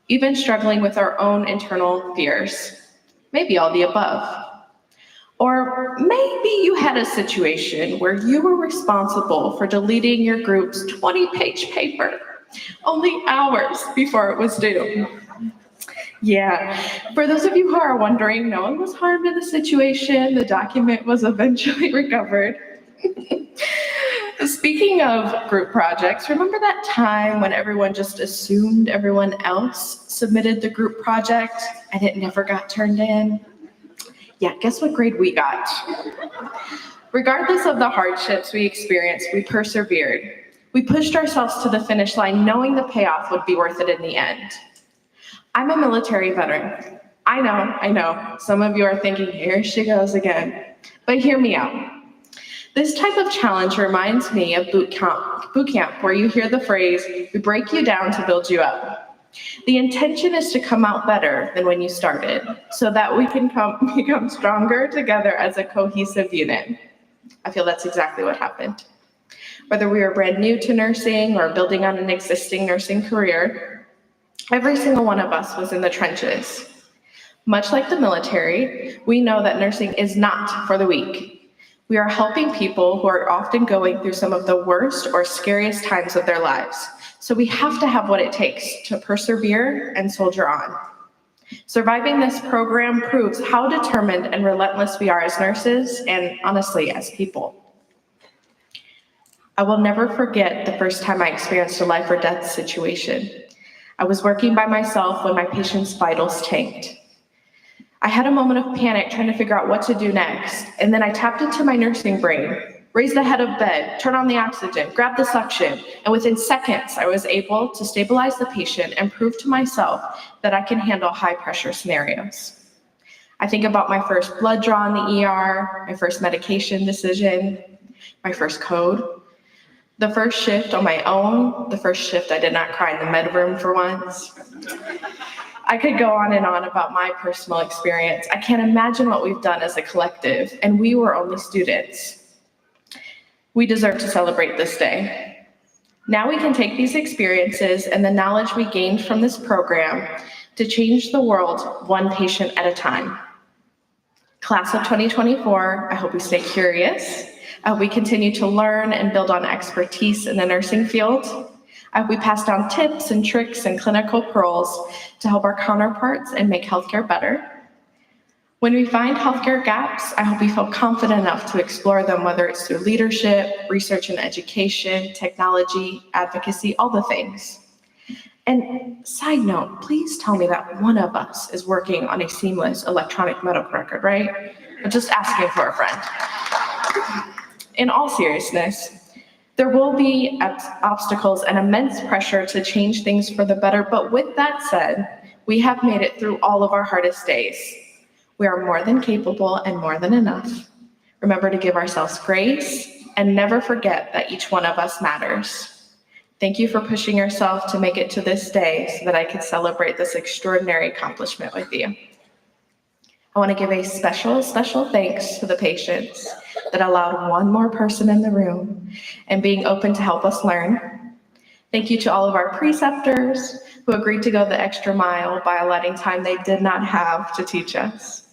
even struggling with our own internal fears, maybe all the above. Or maybe you had a situation where you were responsible for deleting your group's 20-page paper only hours before it was due. Yeah, for those of you who are wondering, no one was harmed in the situation. The document was eventually recovered. Speaking of group projects, remember that time when everyone just assumed everyone else submitted the group project and it never got turned in? Yeah, guess what grade we got? Regardless of the hardships we experienced, we persevered. We pushed ourselves to the finish line knowing the payoff would be worth it in the end. I'm a military veteran. I know. Some of you are thinking, here she goes again. But hear me out. This type of challenge reminds me of boot camp, where you hear the phrase, we break you down to build you up. The intention is to come out better than when you started, so that we can become stronger together as a cohesive unit. I feel that's exactly what happened. Whether we are brand new to nursing or building on an existing nursing career, every single one of us was in the trenches. Much like the military, we know that nursing is not for the weak. We are helping people who are often going through some of the worst or scariest times of their lives. So we have to have what it takes to persevere and soldier on. Surviving this program proves how determined and relentless we are as nurses and honestly as people. I will never forget the first time I experienced a life or death situation. I was working by myself when my patient's vitals tanked. I had a moment of panic trying to figure out what to do next, and then I tapped into my nursing brain, raised the head of bed, turned on the oxygen, grabbed the suction, and within seconds, I was able to stabilize the patient and prove to myself that I can handle high-pressure scenarios. I think about my first blood draw in the ER, my first medication decision, my first code, the first shift on my own, the first shift I did not cry in the med room for once. I could go on and on about my personal experience. I can't imagine what we've done as a collective, and we were only students. We deserve to celebrate this day. Now we can take these experiences and the knowledge we gained from this program to change the world one patient at a time. Class of 2024, I hope we stay curious. I hope we continue to learn and build on expertise in the nursing field. I hope we pass down tips and tricks and clinical pearls to help our counterparts and make healthcare better. When we find healthcare gaps, I hope we feel confident enough to explore them, whether it's through leadership, research and education, technology, advocacy, all the things. And side note, please tell me that one of us is working on a seamless electronic medical record, right? I'm just asking for a friend. In all seriousness, there will be obstacles and immense pressure to change things for the better, but with that said, we have made it through all of our hardest days. We are more than capable and more than enough. Remember to give ourselves grace and never forget that each one of us matters. Thank you for pushing yourself to make it to this day so that I could celebrate this extraordinary accomplishment with you. I want to give a special thanks to the patients that allowed one more person in the room and being open to help us learn. Thank you to all of our preceptors who agreed to go the extra mile by allotting time they did not have to teach us.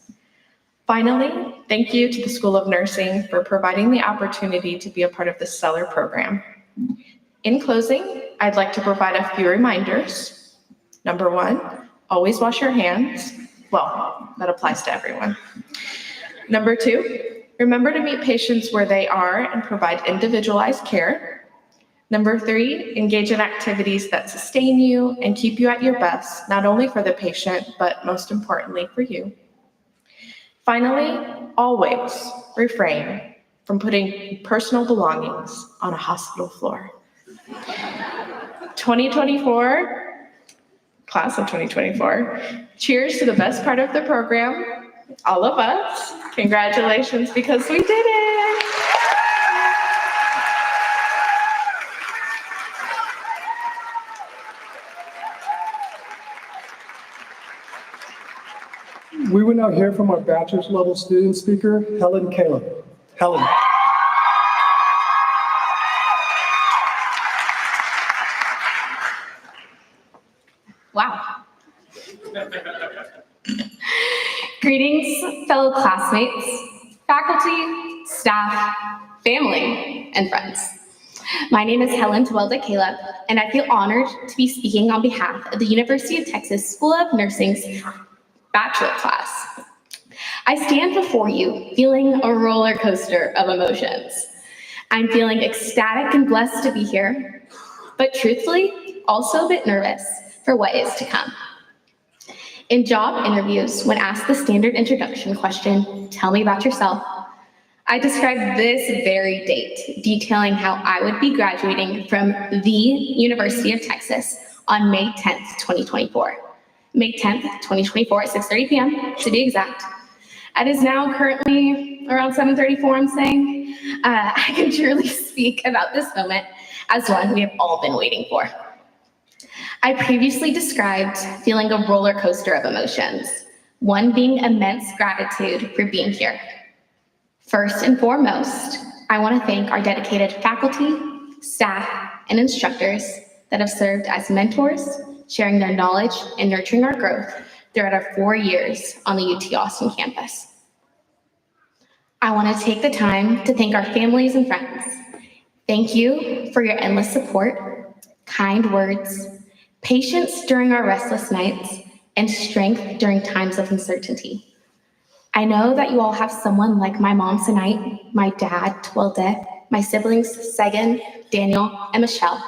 Finally, thank you to the School of Nursing for providing the opportunity to be a part of this stellar program. In closing, I'd like to provide a few reminders. Number one, always wash your hands. Well, that applies to everyone. Number two, remember to meet patients where they are and provide individualized care. Number three, engage in activities that sustain you and keep you at your best, not only for the patient, but most importantly for you. Finally, always refrain from putting personal belongings on a hospital floor. 2024, class of 2024, cheers to the best part of the program, all of us. Congratulations, because we did it. We will now hear from our bachelor's level student speaker, Helen Caleb. Helen. Wow. Greetings, fellow classmates, faculty, staff, family, and friends. My name is Helen Twelda Caleb, and I feel honored to be speaking on behalf of the University of Texas School of Nursing's bachelor class. I stand before you feeling a roller coaster of emotions. I'm feeling ecstatic and blessed to be here, but truthfully, also a bit nervous for what is to come. In job interviews, when asked the standard introduction question, "Tell me about yourself," I described this very date, detailing how I would be graduating from the University of Texas on May 10th, 2024. May 10th, 2024 at 6:30 p.m. to be exact. It is now currently around 7:34, I'm saying. I can truly speak about this moment as one we have all been waiting for. I previously described feeling a roller coaster of emotions, one being immense gratitude for being here. First and foremost, I want to thank our dedicated faculty, staff, and instructors that have served as mentors, sharing their knowledge and nurturing our growth throughout our 4 years on the UT Austin campus. I want to take the time to thank our families and friends. Thank you for your endless support, kind words, patience during our restless nights, and strength during times of uncertainty. I know that you all have someone like my mom tonight, my dad, Twilde, my siblings, Segan, Daniel, and Michelle,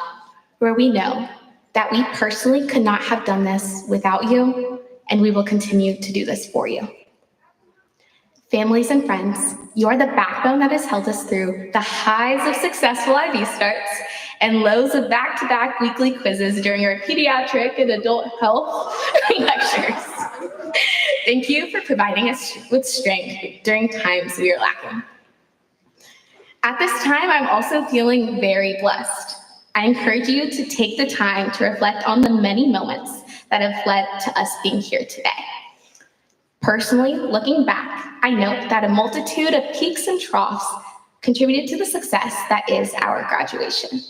where we know that we personally could not have done this without you, and we will continue to do this for you. Families and friends, you are the backbone that has held us through the highs of successful IB starts and lows of back-to-back weekly quizzes during our pediatric and adult health lectures. Thank you for providing us with strength during times we are lacking. At this time, I'm also feeling very blessed. I encourage you to take the time to reflect on the many moments that have led to us being here today. Personally, looking back, I note that a multitude of peaks and troughs contributed to the success that is our graduation.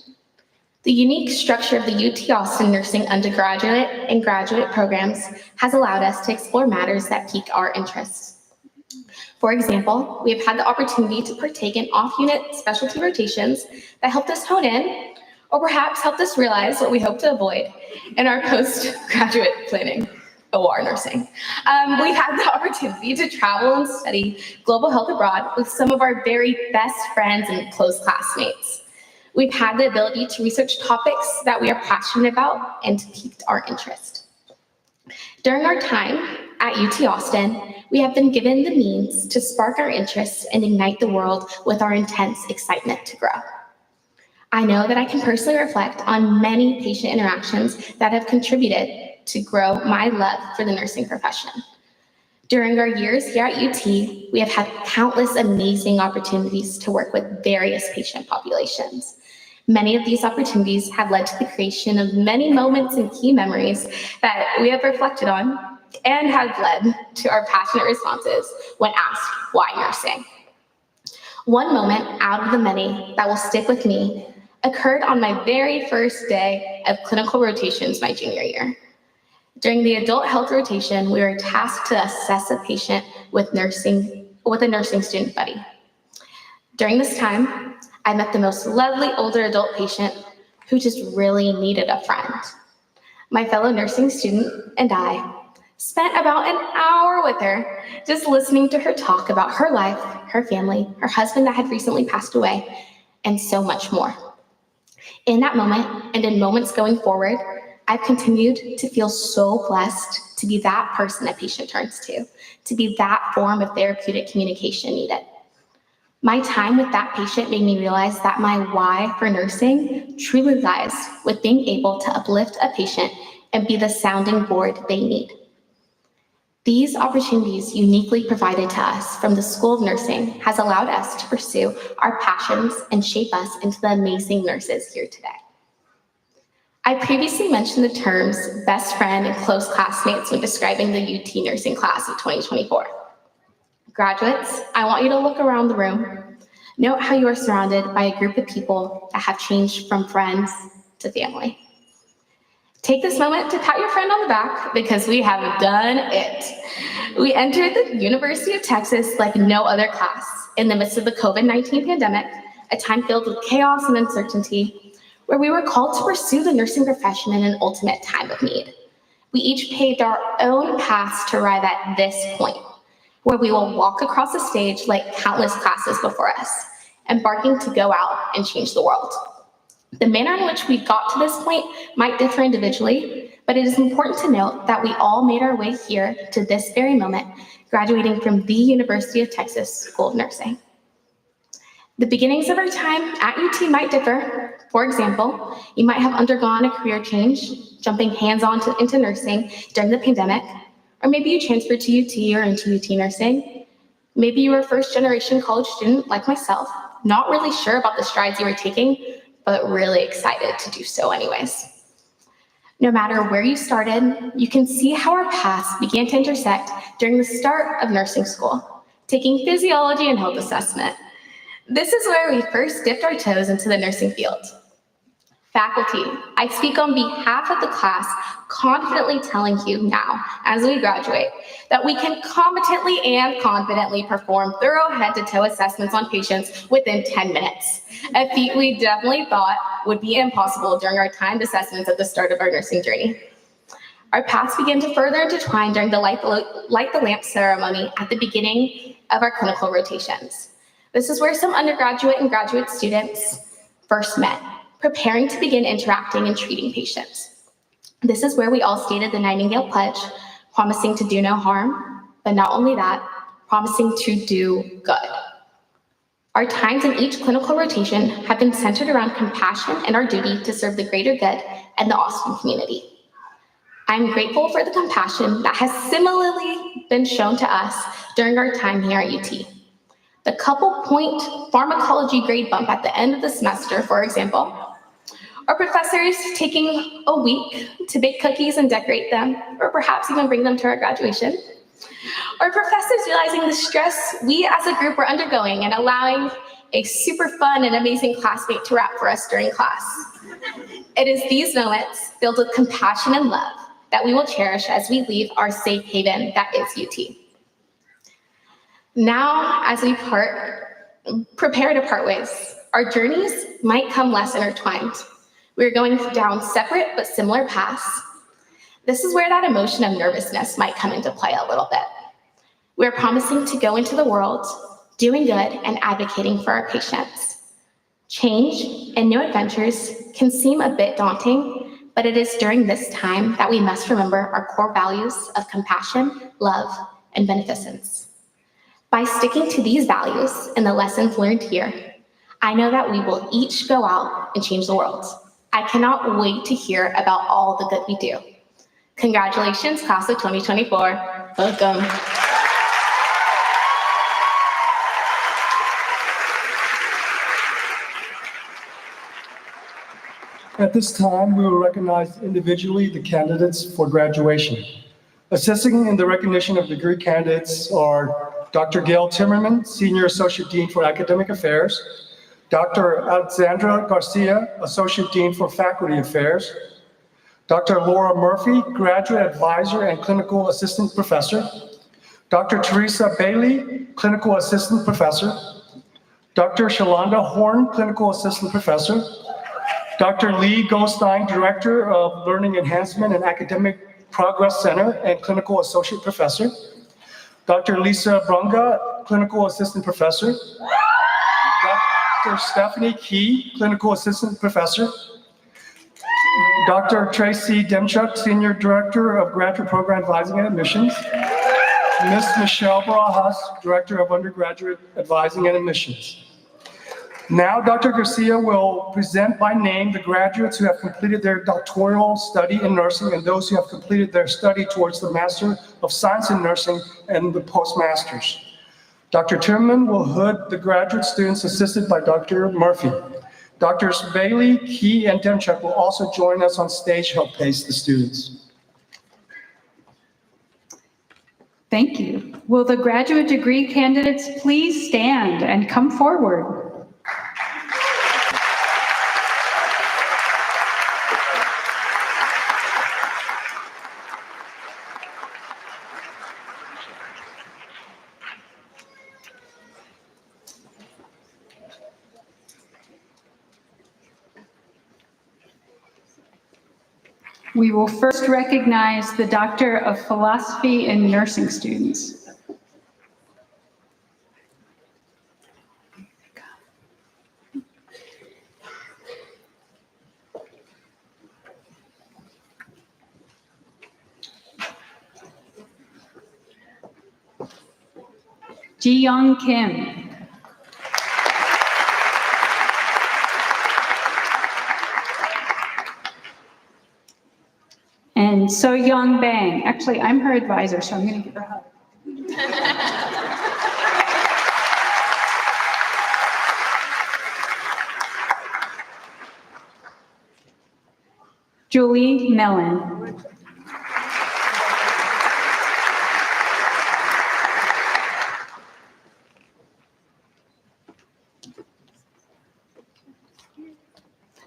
The unique structure of the UT Austin nursing undergraduate and graduate programs has allowed us to explore matters that pique our interests. For example, we have had the opportunity to partake in off-unit specialty rotations that helped us hone in, or perhaps helped us realize what we hope to avoid in our postgraduate planning. OR nursing. We've had the opportunity to travel and study global health abroad with some of our very best friends and close classmates. We've had the ability to research topics that we are passionate about and piqued our interest. During our time at UT Austin, we have been given the means to spark our interests and ignite the world with our intense excitement to grow. I know that I can personally reflect on many patient interactions that have contributed to grow my love for the nursing profession. During our years here at UT, we have had countless amazing opportunities to work with various patient populations. Many of these opportunities have led to the creation of many moments and key memories that we have reflected on and have led to our passionate responses when asked, why nursing? One moment out of the many that will stick with me occurred on my very first day of clinical rotations my junior year. During the adult health rotation, we were tasked to assess a patient with a nursing student buddy. During this time, I met the most lovely older adult patient who just really needed a friend. My fellow nursing student and I spent about an hour with her, just listening to her talk about her life, her family, her husband that had recently passed away, and so much more. In that moment, and in moments going forward, I've continued to feel so blessed to be that person a patient turns to be that form of therapeutic communication needed. My time with that patient made me realize that my why for nursing truly lies with being able to uplift a patient and be the sounding board they need. These opportunities uniquely provided to us from the School of Nursing has allowed us to pursue our passions and shape us into the amazing nurses here today. I previously mentioned the terms best friend and close classmates when describing the UT nursing class of 2024. Graduates, I want you to look around the room. Note how you are surrounded by a group of people that have changed from friends to family. Take this moment to pat your friend on the back because we have done it. We entered the University of Texas like no other class in the midst of the COVID-19 pandemic, a time filled with chaos and uncertainty, where we were called to pursue the nursing profession in an ultimate time of need. We each paved our own paths to arrive at this point, where we will walk across the stage like countless classes before us, embarking to go out and change the world. The manner in which we got to this point might differ individually, but it is important to note that we all made our way here to this very moment, graduating from the University of Texas School of Nursing. The beginnings of our time at UT might differ. For example, you might have undergone a career change, jumping hands-on into nursing during the pandemic, or maybe you transferred to UT or into UT nursing. Maybe you were a first-generation college student like myself, not really sure about the strides you were taking, but really excited to do so anyways. No matter where you started, you can see how our paths began to intersect during the start of nursing school, taking physiology and health assessment. This is where we first dipped our toes into the nursing field. Faculty, I speak on behalf of the class, confidently telling you now, as we graduate, that we can competently and confidently perform thorough head-to-toe assessments on patients within 10 minutes, a feat we definitely thought would be impossible during our timed assessments at the start of our nursing journey. Our paths began to further intertwine during the light the lamp ceremony at the beginning of our clinical rotations. This is where some undergraduate and graduate students first met, preparing to begin interacting and treating patients. This is where we all stated the Nightingale Pledge, promising to do no harm, but not only that, promising to do good. Our times in each clinical rotation have been centered around compassion and our duty to serve the greater good and the Austin community. I'm grateful for the compassion that has similarly been shown to us during our time here at UT. The couple-point pharmacology grade bump at the end of the semester, for example, or professors taking a week to bake cookies and decorate them, or perhaps even bring them to our graduation, or professors realizing the stress we as a group were undergoing and allowing a super fun and amazing classmate to rap for us during class. It is these moments filled with compassion and love that we will cherish as we leave our safe haven that is UT. Now, as we prepare to part ways, our journeys might come less intertwined. We're going down separate but similar paths. This is where that emotion of nervousness might come into play a little bit. We're promising to go into the world, doing good and advocating for our patients. Change and new adventures can seem a bit daunting, but it is during this time that we must remember our core values of compassion, love, and beneficence. By sticking to these values and the lessons learned here, I know that we will each go out and change the world. I cannot wait to hear about all the good we do. Congratulations, class of 2024. Welcome. At this time, we will recognize individually the candidates for graduation. Assisting in the recognition of degree candidates are Dr. Gail Timmerman, Senior Associate Dean for Academic Affairs, Dr. Alexandra Garcia, Associate Dean for Faculty Affairs, Dr. Laura Murphy, Graduate Advisor and Clinical Assistant Professor, Dr. Teresa Bailey, Clinical Assistant Professor, Dr. Shalonda Horn, Clinical Assistant Professor, Dr. Lee Goldstein, Director of Learning Enhancement and Academic Progress Center and Clinical Associate Professor, Dr. Lisa Brunga, Clinical Assistant Professor, Dr. Stephanie Key, Clinical Assistant Professor, Dr. Tracy Demchuk, Senior Director of Graduate Program Advising and Admissions, Ms. Michelle Barajas, Director of Undergraduate Advising and Admissions. Now, Dr. Garcia will present by name the graduates who have completed their doctoral study in nursing and those who have completed their study towards the Master of Science in Nursing and the Postmasters. Dr. Timmerman will hood the graduate students assisted by Dr. Murphy. Drs. Bailey, Key, and Demchuk will also join us on stage to help pace the students. Thank you. Will the graduate degree candidates please stand and come forward? We will first recognize the Doctor of Philosophy in Nursing students. Ji-young Kim. And So-young Bang. Actually, I'm her advisor, so I'm going to give her a hug. Julie Mellon.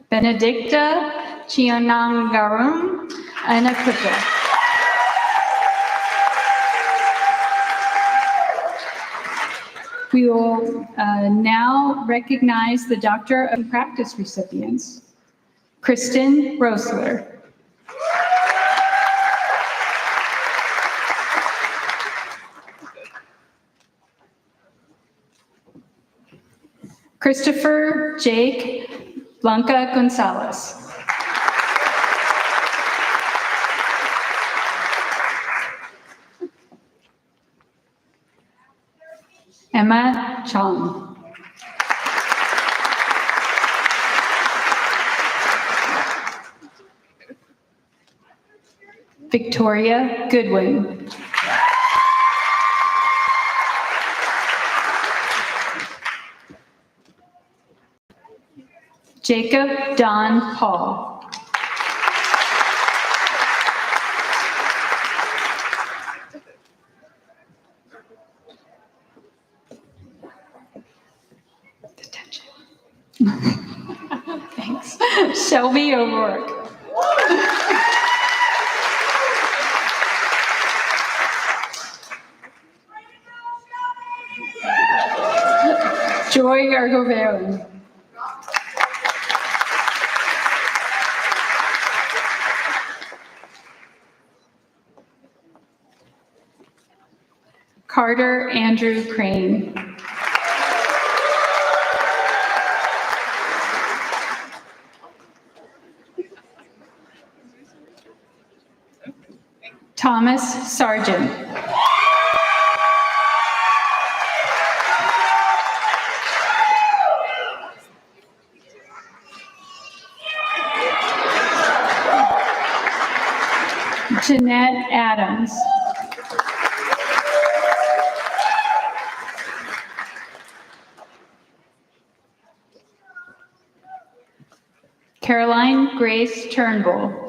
Benedicta Chionangarum Anakuta. We will now recognize the Doctor of Practice recipients. Kristen Rosler. Christopher Jake Blanca Gonzalez. Emma Chong. Victoria Goodwin. Jacob Don Paul. Detention. Thanks. Shelby O'Rourke. Joy Argoveron. Carter Andrew Crane. Thomas Sargent. Jeanette Adams. Caroline Grace Turnbull.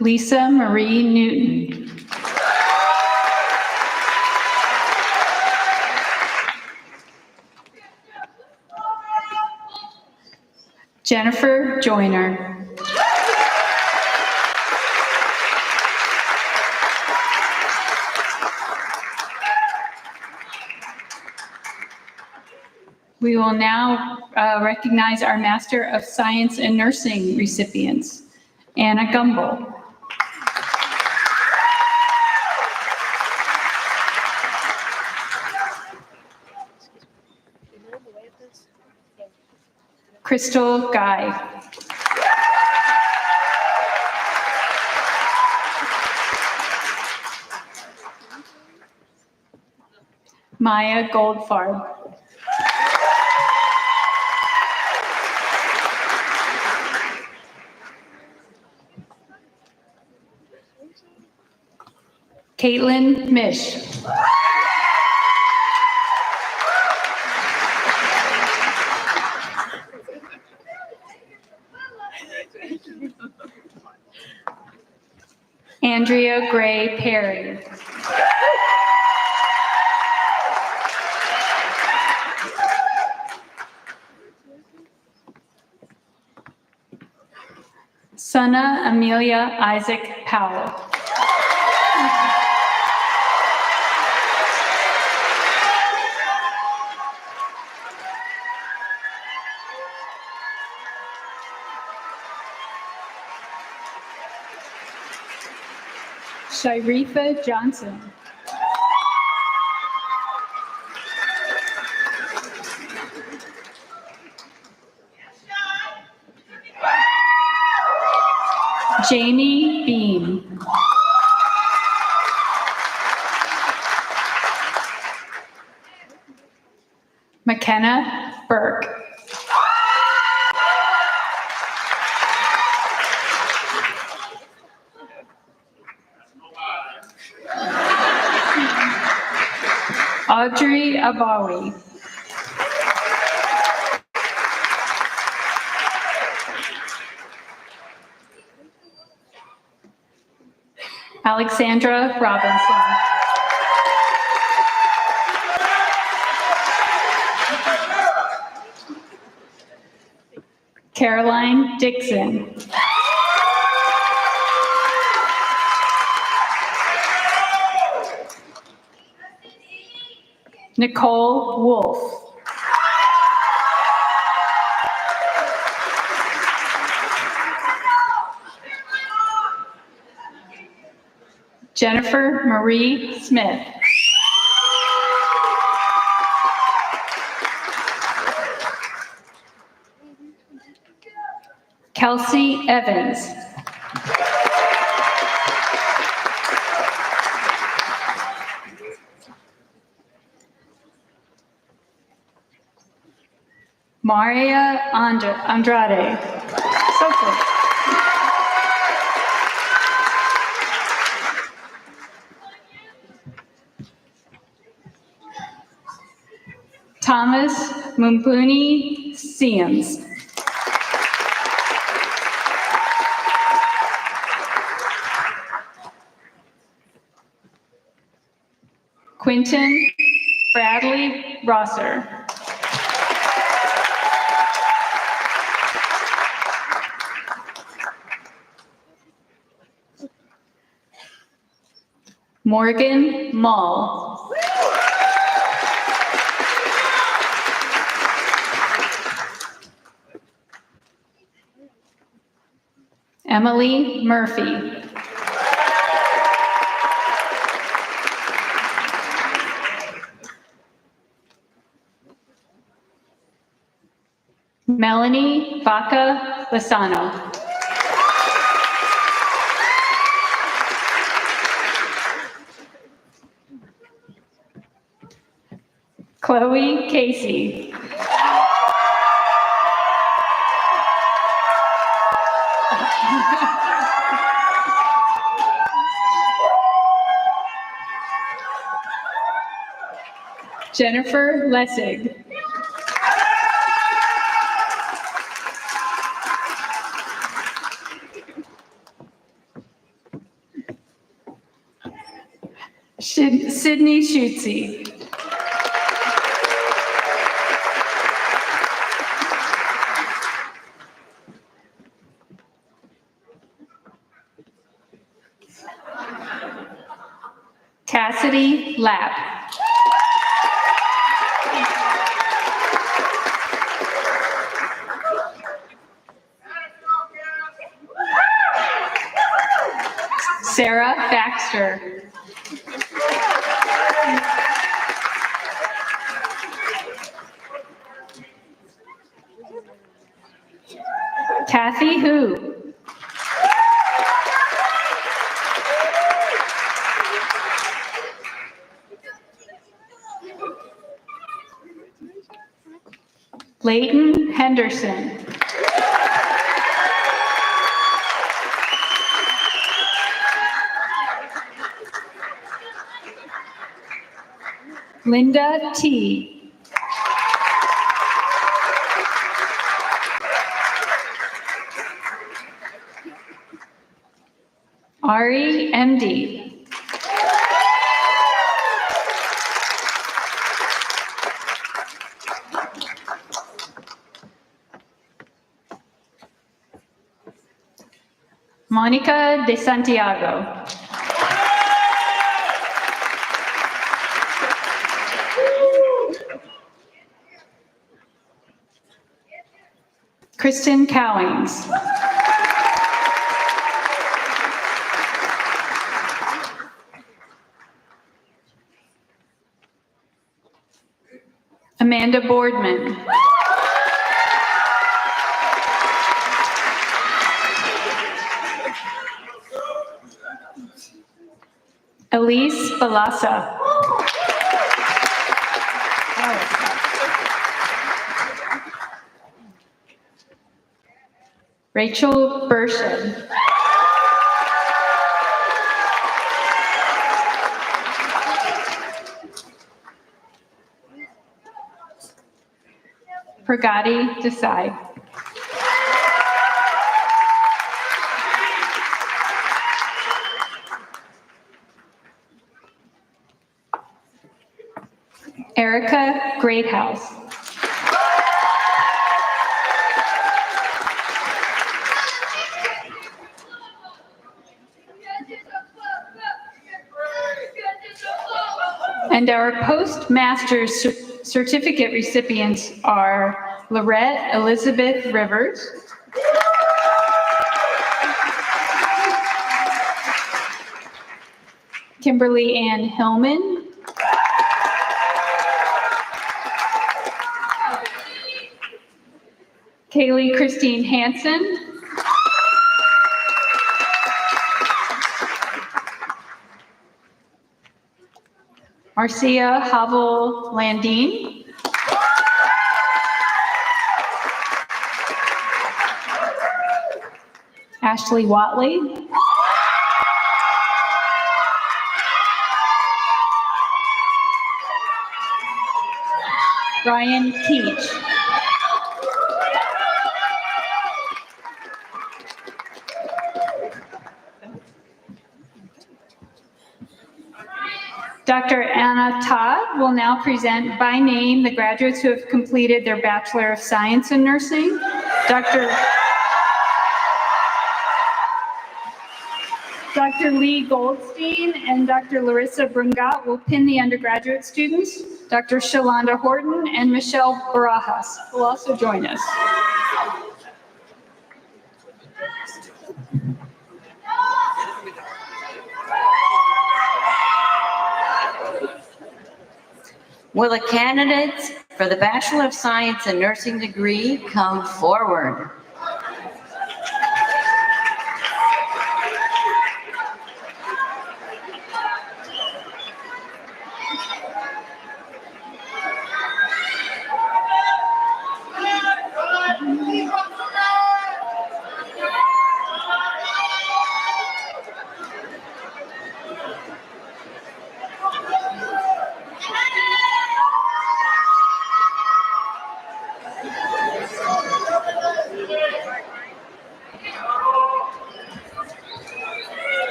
Lisa Marie Newton. Jennifer Joyner. We will now recognize our Master of Science in Nursing recipients. Anna Gumbel. Crystal Guy. Maya Goldfarb. Caitlin Mish. Andrea Gray Perry. Sana Amelia Isaac Powell. Sharifa Johnson. Jamie Beam. McKenna Burke. Audrey Abawi. Alexandra Robinson. Caroline Dixon. Nicole Wolf. Jennifer Marie Smith. Kelsey Evans. Maria Andrade. So cool. Thomas Mumpuni Siams. Quinton Bradley Rosser. Morgan Mull. Emily Murphy. Melanie Vaca Lasano. Chloe Casey. Jennifer Lessig. Sydney Schutze. Cassidy Lapp. Sarah Baxter. Kathy Hu. Leighton Henderson. Linda T. Ari MD. Monica de Santiago. Kristen Cowings. Amanda Boardman. Elise Balasa. Rachel Bursham. Pragati Desai. Erica Greathouse. And our postmaster's certificate recipients are Lorette Elizabeth Rivers, Kimberly Ann Hillman, Kaylee Christine Hansen, Marcia Havel Landine, Ashley Watley, Ryan Keach, Dr. Anna Todd will now present by name the graduates who have completed their Bachelor of Science in Nursing. Dr. Lee Goldstein and Dr. Larissa Brungat will pin the undergraduate students. Dr. Shalonda Horton and Michelle Barajas will also join us. Will the candidates for the Bachelor of Science in Nursing degree come forward?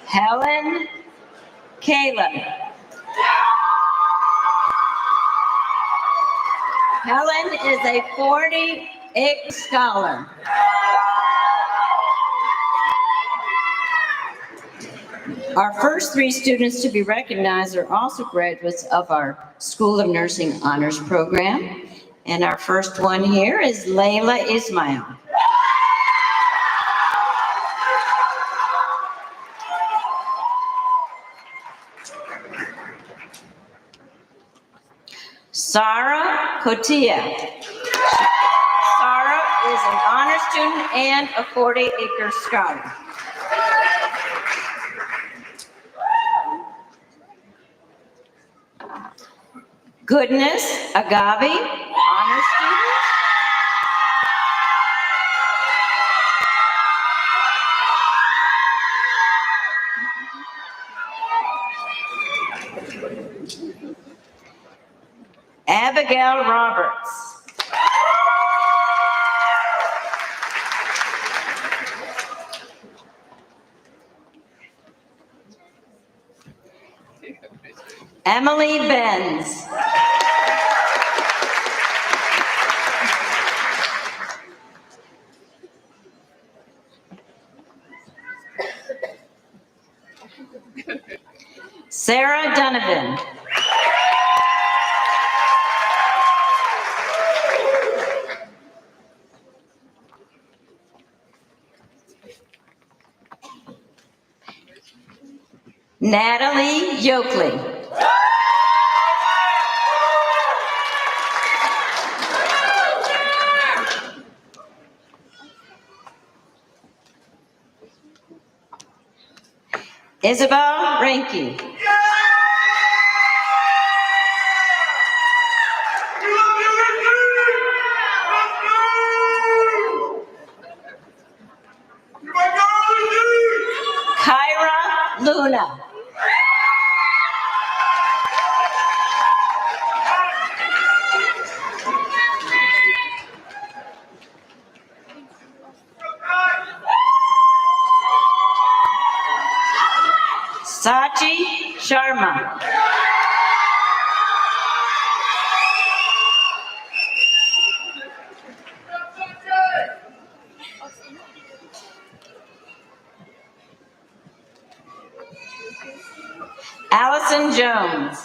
Helen Caleb. Helen is a 40-acre scholar. Our first three students to be recognized are also graduates of our School of Nursing Honors Program. And our first one here is Layla Ismail. Sarah Cotia. Sarah is an honor student and a 40-acre scholar. Goodness Agave, honor student. Abigail Roberts. Emily Benz. Sarah Donovan. Natalie Yoakley. Isabel Ranke. Kyra Luna. Sachi Sharma. Allison Jones.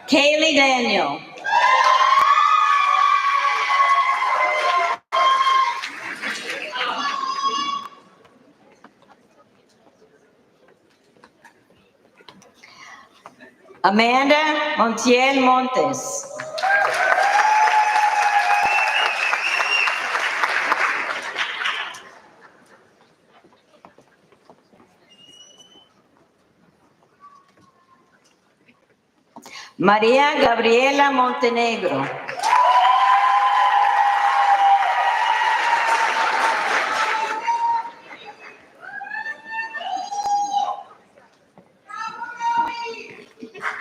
Kaylee Daniel. Amanda Montiel Montes. María Gabriela Montenegro.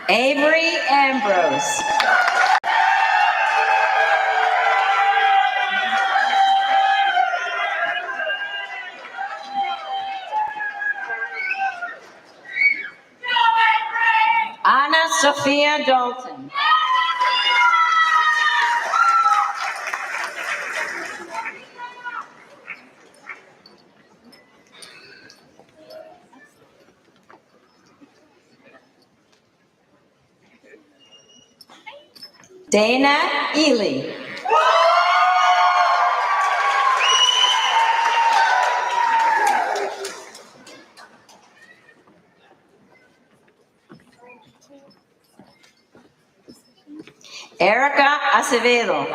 Avery Ambrose. Ana Sofia Dalton. Dana Ely. Erica Acevedo.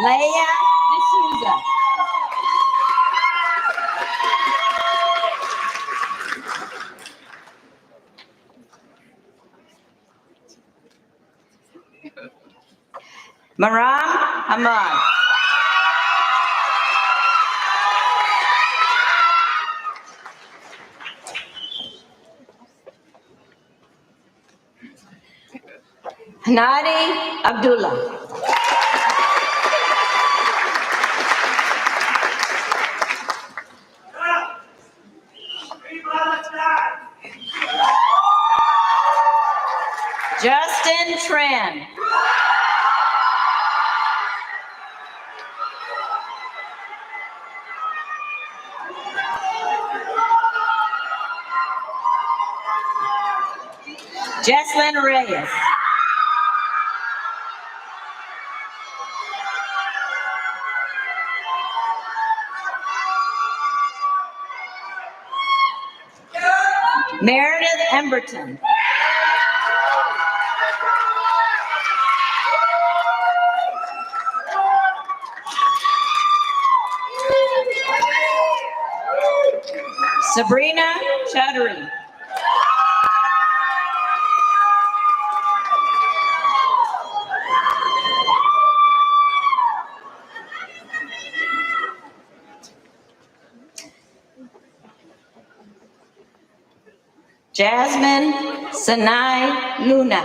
Leia D'Souza. Maram Hamad. Hanadi Abdullah. Justin Tran. Jesslyn Reyes. Meredith Emberton. Sabrina Chaudhary. Jasmine Sanai Luna.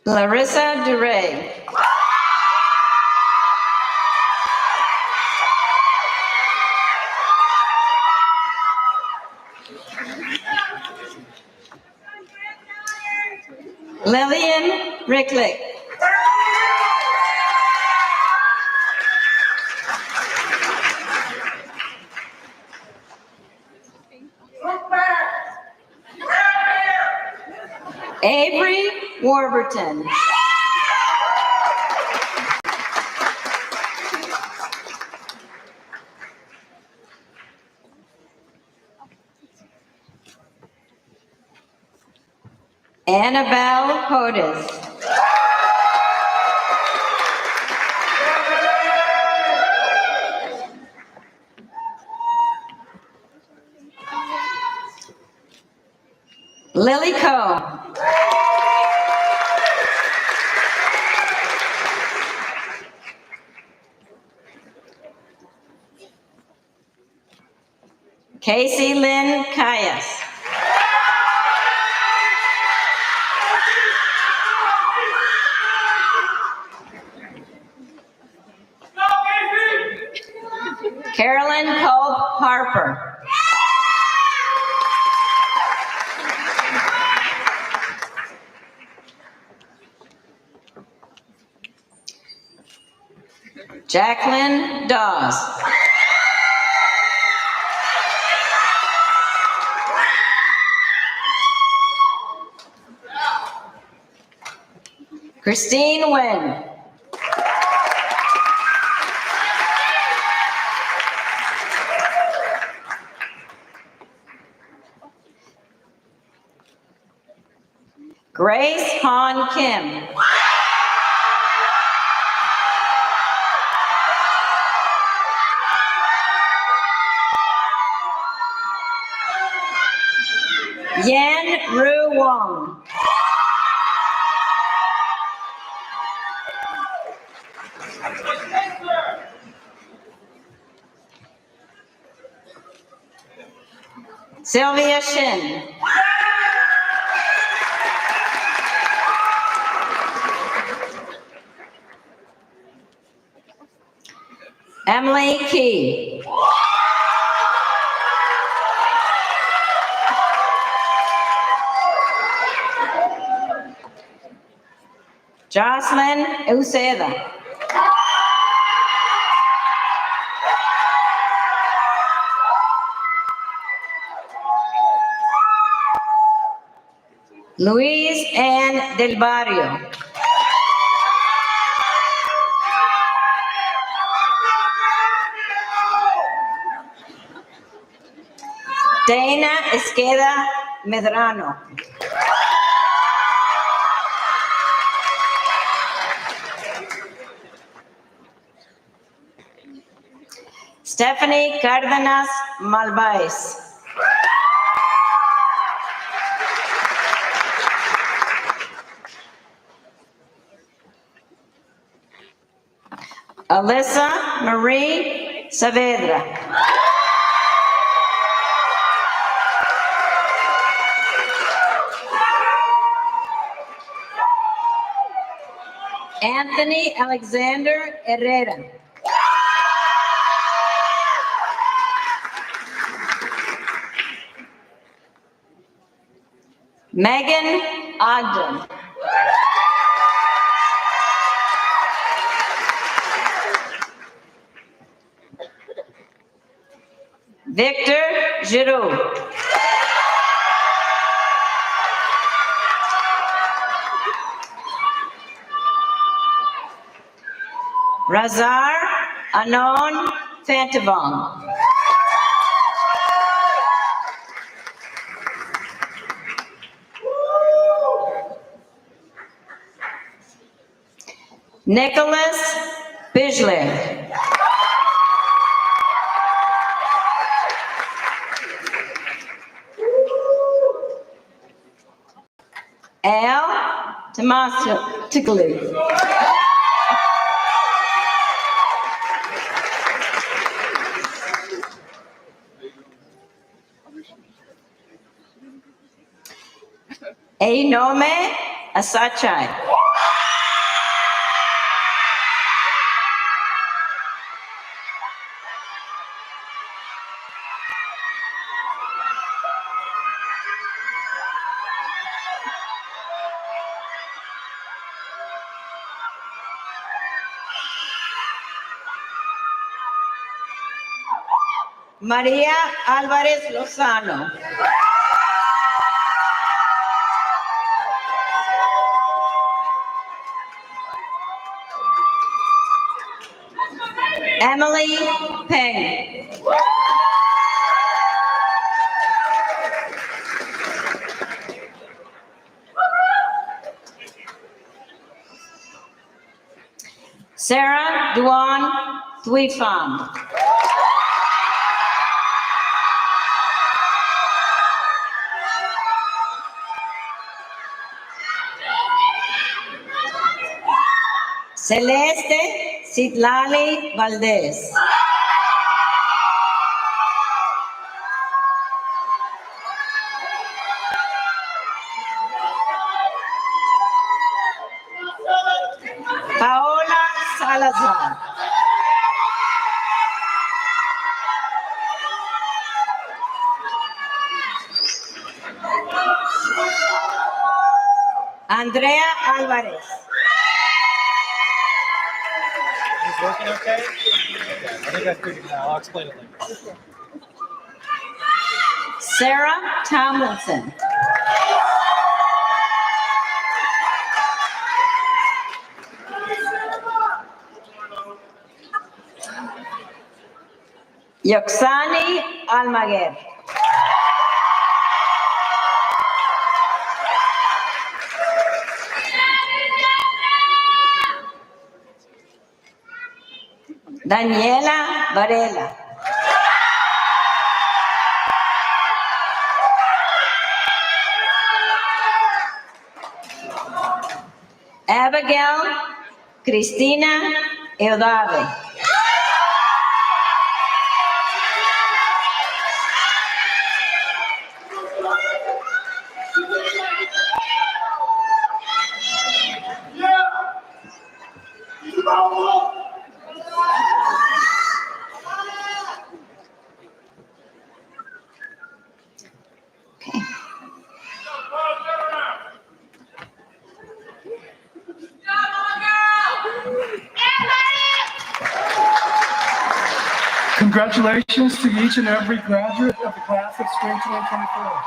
Larissa DeRay. Lillian Ricklick. Avery Warburton. Annabelle Hodes. Lily Coe. Casey Lynn Caius. Carolyn Culp Harper. Jacqueline Dawes. Christine Nguyen. Grace Han Kim. Yan Ru Wong. Sylvia Shin. Emily Key. Jocelyn Uceda. Luis Ann Del Barrio. Dana Esqueda Medrano. Stephanie Cárdenas Malváez. Alyssa Marie Saavedra. Anthony Alexander Herrera. Megan Ogden. Victor Giroux. Razar Anon Fantavong. Nicholas Bijler. Al Tomatiglu. Ainome Asachai. María Álvarez Lozano. Emily Peng. Sarah Duan Thuifam. Celeste Citlali Valdez. Paola Salazar. Andrea Álvarez. Is this working okay? I think I figured it out. I'll explain it later. Sarah Tomlinson. Yoxani Almaguer. Daniela Varela. Abigail Cristina Eudave. Congratulations to each and every graduate of the class of spring 2024.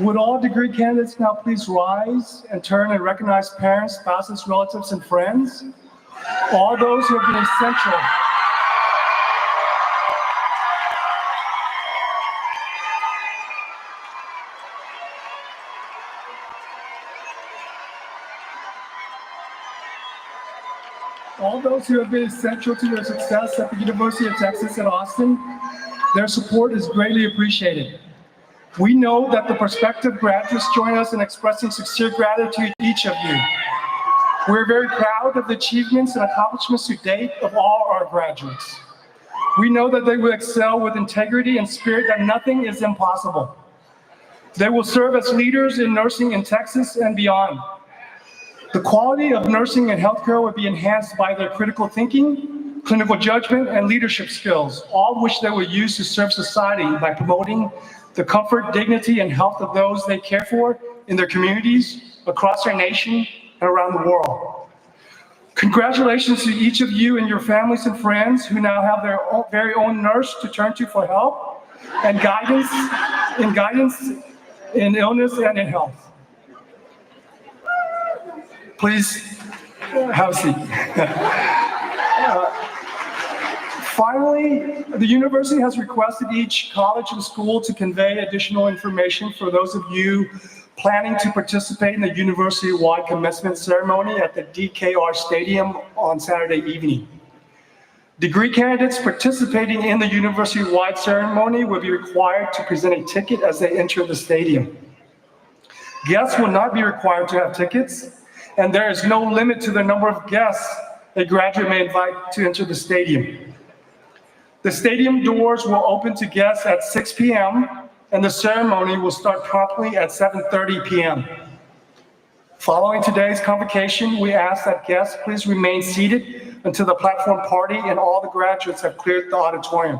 Would all degree candidates now please rise and turn and recognize parents, spouses, relatives, and friends? All those who have been essential. All those who have been essential to their success at the University of Texas at Austin, their support is greatly appreciated. We know that the prospective graduates join us in expressing sincere gratitude to each of you. We're very proud of the achievements and accomplishments to date of all our graduates. We know that they will excel with integrity and spirit, that nothing is impossible. They will serve as leaders in nursing in Texas and beyond. The quality of nursing and healthcare will be enhanced by their critical thinking, clinical judgment, and leadership skills, all of which they will use to serve society by promoting the comfort, dignity, and health of those they care for in their communities, across our nation, and around the world. Congratulations to each of you and your families and friends who now have their very own nurse to turn to for help and guidance in illness and in health. Please have a seat. Finally, the university has requested each college and school to convey additional information for those of you planning to participate in the university-wide commencement ceremony at the DKR Stadium on Saturday evening. Degree candidates participating in the university-wide ceremony will be required to present a ticket as they enter the stadium. Guests will not be required to have tickets, and there is no limit to the number of guests a graduate may invite to enter the stadium. The stadium doors will open to guests at 6 p.m., and the ceremony will start promptly at 7:30 p.m. Following today's convocation, we ask that guests please remain seated until the platform party and all the graduates have cleared the auditorium.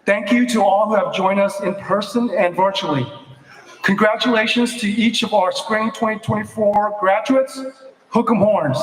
Thank you to all who have joined us in person and virtually. Congratulations to each of our spring 2024 graduates. Hook 'em horns.